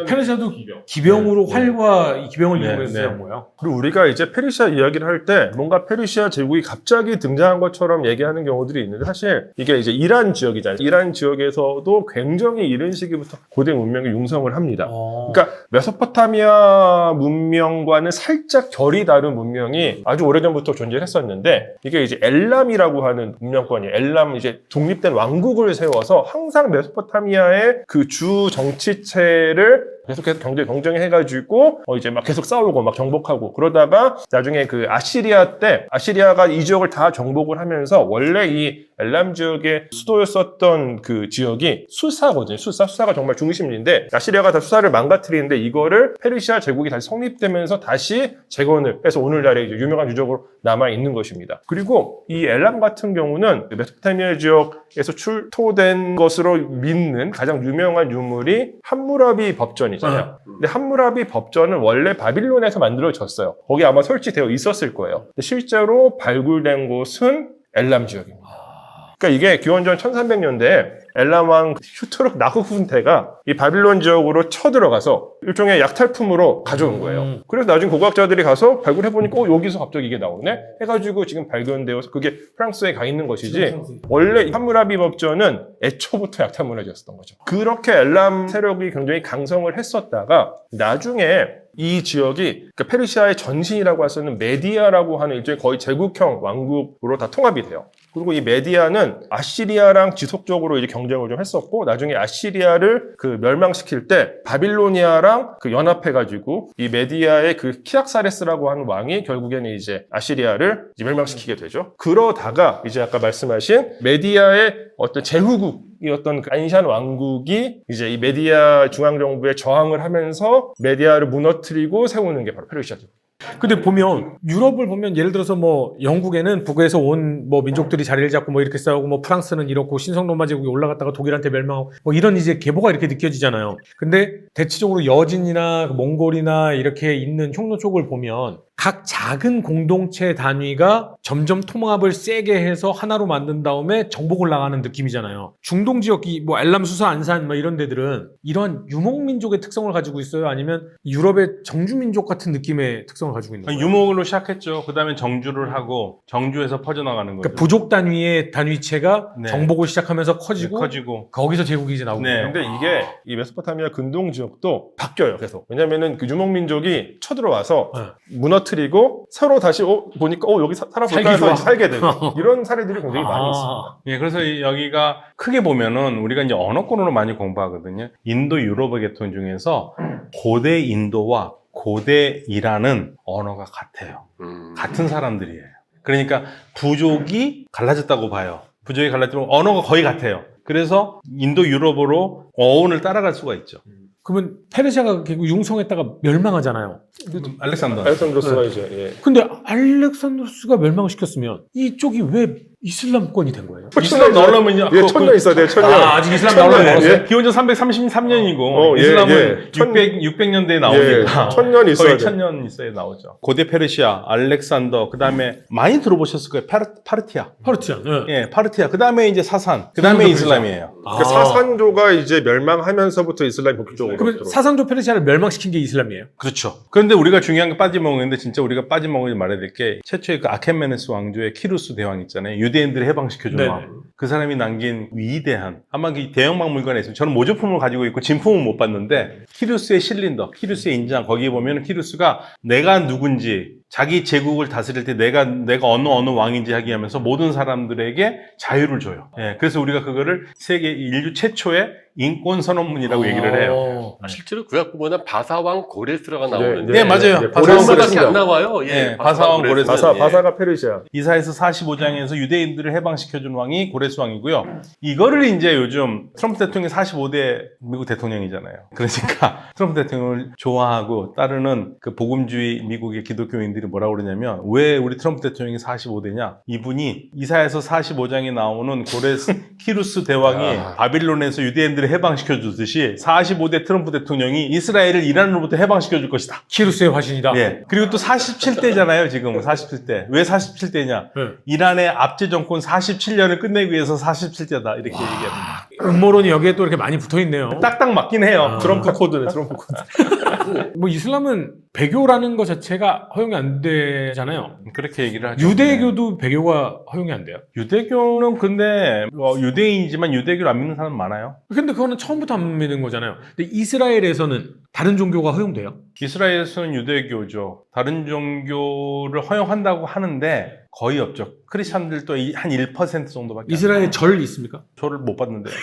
페르시아도 기병으로 활과 이 기병을 네, 이용해서 네. 싸운 거예요. 그리고 우리가 이제 페르시아 이야기를 할 때 뭔가 페르시아 제국이 갑자기 등장한 것처럼 얘기하는 경우들이 있는데 사실 이게 이제 이란 지역이잖아요. 이란 지역에서도 굉장히 이른 시기부터 고대 문명이 융성을 합니다. 그러니까 메소포타미아 문명과는 살짝 결이 다른 문명이 아주 오래전부터 존재했었는데 이게 이제 엘람이라고 하는 문명권이에요. 엘람 이제 독립된 왕국을 세워서 항상 메소포타미아의 그 주 정치체를 계속해서 경쟁해가지고 이제 막 계속 싸우고 막 정복하고 그러다가 나중에 그 아시리아 때 아시리아가 이 지역을 다 정복을 하면서 원래 이 엘람 지역의 수도였었던 그 지역이 수사거든요. 수사가 정말 중심인데 아시리아가 다 수사를 망가뜨리는데 이거를 페르시아 제국이 다시 성립되면서 다시 재건을 해서 오늘날의 이제 유명한 유적으로 남아 있는 것입니다. 그리고 이 엘람 같은 경우는 메소포타미아 지역에서 출토된 것으로 믿는 가장 유명한 유물이 함무라비 법전이잖아요. 근데 함무라비 법전은 원래 바빌론에서 만들어졌어요. 거기 아마 설치되어 있었을 거예요. 근데 실제로 발굴된 곳은 엘람 지역입니다. 그러니까 이게 기원전 1300년대에 엘람 왕 슈트룩 나후훈테가 이 바빌론 지역으로 쳐들어가서 일종의 약탈품으로 가져온 거예요. 그래서 나중에 고고학자들이 가서 발굴해보니까 여기서 갑자기 이게 나오네? 해가지고 지금 발견되어서 그게 프랑스에 가 있는 것이지 원래 함무라비 법전은 애초부터 약탈 문화재였던 거죠. 그렇게 엘람 세력이 굉장히 강성을 했었다가 나중에 이 지역이 그러니까 페르시아의 전신이라고 할 수 있는 메디아라고 하는 일종의 거의 제국형 왕국으로 다 통합이 돼요. 그리고 이 메디아는 아시리아랑 지속적으로 이제 경쟁을 좀 했었고 나중에 아시리아를 그 멸망시킬 때 바빌로니아랑 그 연합해가지고 이 메디아의 그 키악사레스라고 하는 왕이 결국에는 이제 아시리아를 이제 멸망시키게 되죠. 그러다가 이제 아까 말씀하신 메디아의 어떤 제후국이었던 그 안시안 왕국이 이제 이 메디아 중앙정부에 저항을 하면서 메디아를 무너뜨리고 세우는 게 바로 페르시아죠. 근데 보면 유럽을 보면 예를 들어서 뭐 영국에는 북에서 온 뭐 민족들이 자리를 잡고 뭐 이렇게 싸우고 뭐 프랑스는 이렇고 신성 로마 제국이 올라갔다가 독일한테 멸망하고 뭐 이런 이제 계보가 이렇게 느껴지잖아요. 근데 대체적으로 여진이나 몽골이나 이렇게 있는 흉노 쪽을 보면 각 작은 공동체 단위가 점점 통합을 세게 해서 하나로 만든 다음에 정복을 나가는 느낌이잖아요. 중동 지역이 뭐 엘람, 수사, 안산 뭐 이런 데들은 이런 유목민족의 특성을 가지고 있어요? 아니면 유럽의 정주민족 같은 느낌의 특성을 가지고 있는 거예요? 유목으로 시작했죠. 그 다음에 정주를 하고 정주에서 퍼져나가는 거죠. 그러니까 부족 단위의 단위체가 네. 정복을 시작하면서 커지고 커지고. 거기서 제국이 이제 나오고 네. 요 근데 이게 이 메소포타미아 근동 지역도 바뀌어요, 계속. 왜냐면은 그 유목민족이 쳐들어와서 무너뜨리고 서로 다시 보니까 여기 살아볼까 살기 해서 좋아. 살게 되고 이런 사례들이 굉장히 많이 있습니다. 예, 그래서 여기가 크게 보면은 우리가 이제 언어권으로 많이 공부하거든요. 인도 유럽어 계통 중에서 고대 인도와 고대 이란은 언어가 같아요. 같은 사람들이에요. 그러니까 부족이 갈라졌다고 봐요. 부족이 갈라지면 언어가 거의 같아요. 그래서 인도 유럽어로 어원을 따라갈 수가 있죠. 그러면 페르시아가 결국 융성했다가 멸망하잖아요. 알렉산더. 알렉산드로스가 이제 예. 근데 알렉산드로스가 멸망을 시켰으면 이쪽이 왜 이슬람권이 된 거예요? 이슬람 나오려면 예, 1000년 있어야 돼요, 1000년. 아직 이슬람 나오려면 예. 멀었어요? 기원전 333년이고 예, 이슬람은 예. 600년대에 나오니까 1000년 있어야 거의 돼요. 1000년 있어야 나오죠. 고대 페르시아, 알렉산더, 그 다음에 많이 들어보셨을 거예요. 파르티아. 파르티아. 네. 예, 파르티아. 그 다음에 이제 사산. 그 다음에 이슬람이에요. 그러니까 사산조가 이제 멸망하면서 이슬람이 본격적으로 그러면 들어오고. 사상조 페르시아를 멸망시킨 게 이슬람이에요? 그렇죠. 그런데 우리가 중요한 게 빠져먹는데 진짜 우리가 빠져먹지 말아야 될 게 최초의 그 아켄메네스 왕조의 키루스 대왕 있잖아요. 유대인들을 해방시켜준 네네. 왕. 그 사람이 남긴 위대한 아마 그 대형박물관에 있어요. 저는 모조품을 가지고 있고 진품은 못 봤는데 키루스의 실린더, 키루스의 인장 거기에 보면 키루스가 내가 누군지 자기 제국을 다스릴 때 내가 어느 왕인지 하게 하면서 모든 사람들에게 자유를 줘요. 예, 그래서 우리가 그거를 세계 인류 최초의 인권 선언문이라고 얘기를 해요. 실제로 구약 보면 바사왕 고레스라가 나오는데 네, 맞아요. 네, 바사왕 고레스밖에 고레스. 안 나와요. 예, 네, 바사왕 고레스. 바사가 페르시아. 이사에서 45장에서 유대인들을 해방시켜준 왕이 고레스 왕이고요. 이거를 이제 요즘 트럼프 대통령이 45대 미국 대통령이잖아요. 그러니까 트럼프 대통령을 좋아하고 따르는 그 복음주의 미국의 기독교인들이 뭐라고 그러냐면 왜 우리 트럼프 대통령이 45대냐? 이분이 이사에서 45장에 나오는 키루스 대왕이 바빌론에서 유대인들을 해방시켜주듯이 45대 트럼프 대통령이 이스라엘을 이란으로부터 해방시켜줄 것이다. 키루스의 화신이다. 예. 그리고 또 47대잖아요, 지금. 47대. 왜 47대냐? 네. 이란의 압제 정권 47년을 끝내기 위해서 47대다. 이렇게 얘기합니다. 음모론이 여기에 또 이렇게 많이 붙어 있네요. 딱딱 맞긴 해요. 트럼프 코드네, 트럼프 코드. 뭐 이슬람은 배교라는 것 자체가 허용이 안 되잖아요. 그렇게 얘기를 하죠. 유대교도 배교가 허용이 안 돼요. 유대교는 근데 유대인이지만 유대교를 안 믿는 사람 많아요. 근데 그거는 처음부터 안 믿는 거잖아요. 근데 이스라엘에서는 다른 종교가 허용돼요? 이스라엘에서는 유대교죠. 다른 종교를 허용한다고 하는데 거의 없죠. 크리스찬들도 한 1% 정도밖에 이스라엘에 절 있습니까? 저를 못 봤는데요.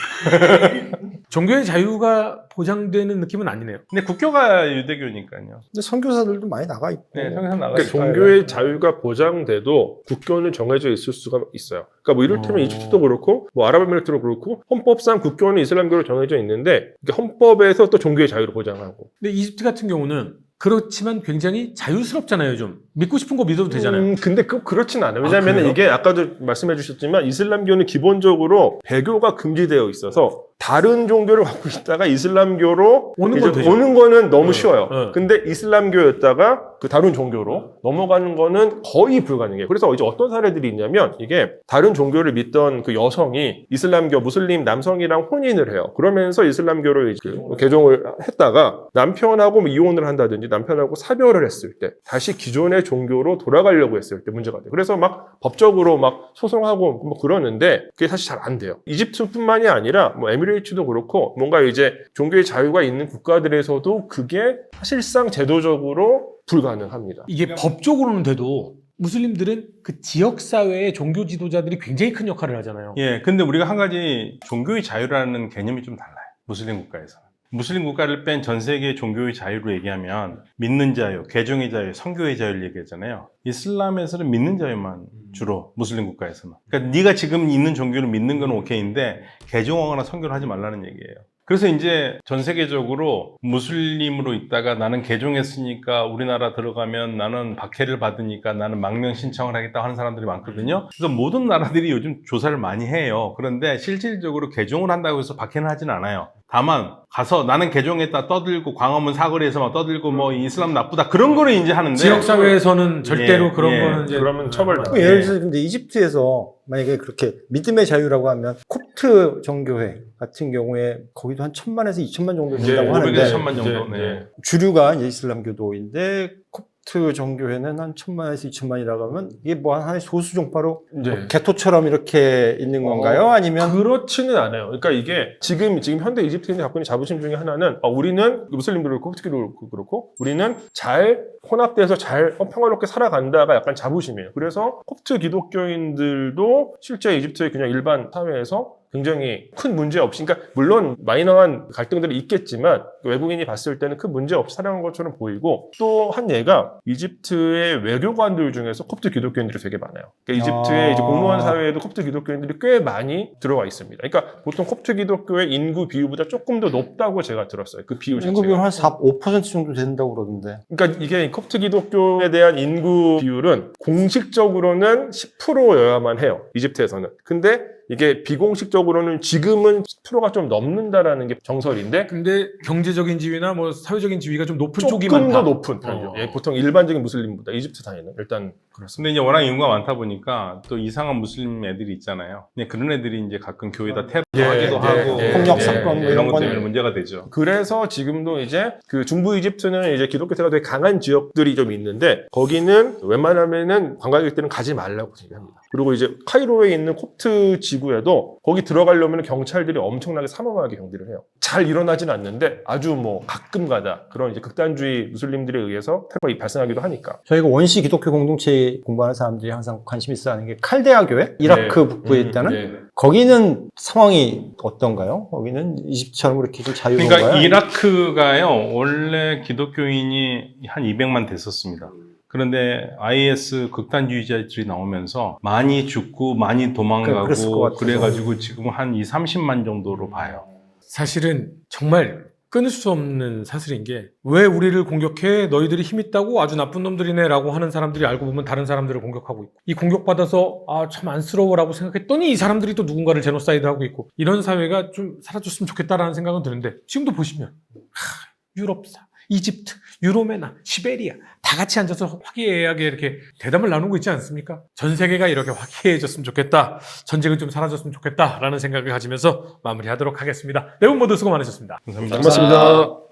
종교의 자유가 보장되는 느낌은 아니네요. 근데 국교가 유대교니까요. 근데 선교사들도 많이 나가 있고. 네, 성경 나가 그러니까 종교의 자유가 보장돼도 국교는 정해져 있을 수가 있어요. 그러니까 뭐 이를테면 이집트도 그렇고 뭐 아랍에미리트도 그렇고 헌법상 국교는 이슬람교로 정해져 있는데 헌법에서 또 종교의 자유를 보장하고. 근데 이집트 같은 경우는 그렇지만 굉장히 자유스럽잖아요, 좀. 믿고 싶은 거 믿어도 되잖아요. 근데 그렇진 않아요. 왜냐하면 그래요? 이게 아까도 말씀해 주셨지만 이슬람교는 기본적으로 배교가 금지되어 있어서 다른 종교를 갖고 있다가 이슬람교로 오는 건 되죠. 오는 거는 너무 쉬워요. 네. 근데 이슬람교였다가 그 다른 종교로 넘어가는 거는 거의 불가능해요. 그래서 이제 어떤 사례들이 있냐면 이게 다른 종교를 믿던 그 여성이 이슬람교 무슬림 남성이랑 혼인을 해요. 그러면서 이슬람교를 이제 개종을 했다가 남편하고 뭐 이혼을 한다든지 남편하고 사별을 했을 때 다시 기존의 종교로 돌아가려고 했을 때 문제가 돼요. 그래서 막 법적으로 막 소송하고 뭐 그러는데 그게 사실 잘 안 돼요. 이집트뿐만이 아니라 뭐 에미레이트도 그렇고 뭔가 이제 종교의 자유가 있는 국가들에서도 그게 사실상 제도적으로 불가능합니다. 이게 법적으로는 돼도 무슬림들은 그 지역 사회의 종교 지도자들이 굉장히 큰 역할을 하잖아요. 예, 근데 우리가 한 가지 종교의 자유라는 개념이 좀 달라요. 무슬림 국가에서는. 무슬림 국가를 뺀 전 세계의 종교의 자유로 얘기하면 믿는 자유, 개종의 자유, 선교의 자유를 얘기하잖아요. 이슬람에서는 믿는 자유만 주로 무슬림 국가에서는. 그러니까 네가 지금 있는 종교를 믿는 건 오케이인데 개종하거나 선교를 하지 말라는 얘기예요. 그래서 이제 전 세계적으로 무슬림으로 있다가 나는 개종했으니까 우리나라 들어가면 나는 박해를 받으니까 나는 망명 신청을 하겠다 하는 사람들이 많거든요. 그래서 모든 나라들이 요즘 조사를 많이 해요. 그런데 실질적으로 개종을 한다고 해서 박해는 하진 않아요. 다만 가서 나는 개종했다 떠들고 광화문 사거리에서 막 떠들고 뭐 이슬람 나쁘다 그런 거를 이제 하는데 지역 사회에서는 절대로 예, 그런 예. 거는 이제 그러면 처벌 그럼 예를 들어서 근데 이집트에서 만약에 그렇게 믿음의 자유라고 하면 콥트 정교회 같은 경우에 거기도 한 1,000만에서 2,000만 정도 된다고 500에서 하는데 1000만 정도. 이제, 네. 주류가 이제 이슬람교도인데 콥트 정교회는 한 1,000만에서 2,000만이라고 하면 이게 뭐 하나의 소수 종파로 이제 뭐 개토처럼 이렇게 있는 건가요? 아니면 그렇지는 않아요. 그러니까 이게 지금 현대 이집트인들이 갖고 있는 자부심 중에 하나는 우리는 무슬림들도 그렇고 콥트기도 그렇고 우리는 잘 혼합돼서 잘 평화롭게 살아간다가 약간 자부심이에요. 그래서 콥트 기독교인들도 실제 이집트의 그냥 일반 사회에서 굉장히 큰 문제 없이, 그러니까 물론 마이너한 갈등들이 있겠지만 외국인이 봤을 때는 큰 문제 없이 살아간 것처럼 보이고, 또 한 예가 이집트의 외교관들 중에서 콥트 기독교인들이 되게 많아요. 그러니까 이집트의 이제 공무원 사회에도 콥트 기독교인들이 꽤 많이 들어와 있습니다. 그러니까 보통 콥트 기독교의 인구 비율보다 조금 더 높다고 제가 들었어요. 그 비율 자체가. 인구 비율 한 4, 5% 정도 된다고 그러던데. 그러니까 이게 콥트 기독교에 대한 인구 비율은 공식적으로는 10%여야만 해요. 이집트에서는. 근데 이게 비공식적으로는 지금은 10%가 좀 넘는다라는 게 정설인데 근데 경제적인 지위나 뭐 사회적인 지위가 좀 높은 쪽이 조금 많다. 더 높은 편이죠. 어. 예, 보통 일반적인 무슬림보다 이집트 사이는 일단 그렇습니다. 근데 이제 워낙 인구가 많다 보니까 또 이상한 무슬림 애들이 있잖아요. 그냥 그런 애들이 이제 가끔 교회에다 테러하기도 하고 폭력 사건 뭐 이런 이런 것 때문에 거는 문제가 되죠. 그래서 지금도 이제 그 중부 이집트는 이제 기독교세가 되게 강한 지역들이 좀 있는데 거기는 웬만하면은 관광객들은 가지 말라고 얘기합니다. 그리고 이제 카이로에 있는 콥트 지구에도 거기 들어가려면 경찰들이 엄청나게 삼엄하게 경비를 해요. 잘 일어나진 않는데 아주 뭐 가끔가다 그런 이제 극단주의 무슬림들에 의해서 테러가 발생하기도 하니까. 저희가 원시 기독교 공동체 공부하는 사람들이 항상 관심 있어 하는 게 칼데아 교회? 이라크 북부에 있다는? 네. 거기는 상황이 어떤가요? 거기는 이집트처럼 그렇게 좀 자유로운가요? 그러니까 이라크가요, 원래 기독교인이 한 200만 됐었습니다. 그런데 IS 극단주의자들이 나오면서 많이 죽고 많이 그랬을 것 도망가고 같아서. 그래가지고 지금 한 30만 정도로 봐요. 사실은 정말 끊을 수 없는 사실인 게 왜 우리를 공격해? 너희들이 힘 있다고? 아주 나쁜 놈들이네 라고 하는 사람들이 알고 보면 다른 사람들을 공격하고 있고, 이 공격받아서 참 안쓰러워 라고 생각했더니 이 사람들이 또 누군가를 제노사이드 하고 있고, 이런 사회가 좀 사라졌으면 좋겠다라는 생각은 드는데, 지금도 보시면 유럽사, 이집트, 유로메나, 시베리아 다 같이 앉아서 화기애애하게 이렇게 대담을 나누고 있지 않습니까? 전 세계가 이렇게 화기애애해졌으면 좋겠다, 전쟁은 좀 사라졌으면 좋겠다라는 생각을 가지면서 마무리하도록 하겠습니다. 네 분 모두 수고 많으셨습니다. 감사합니다. 고맙습니다.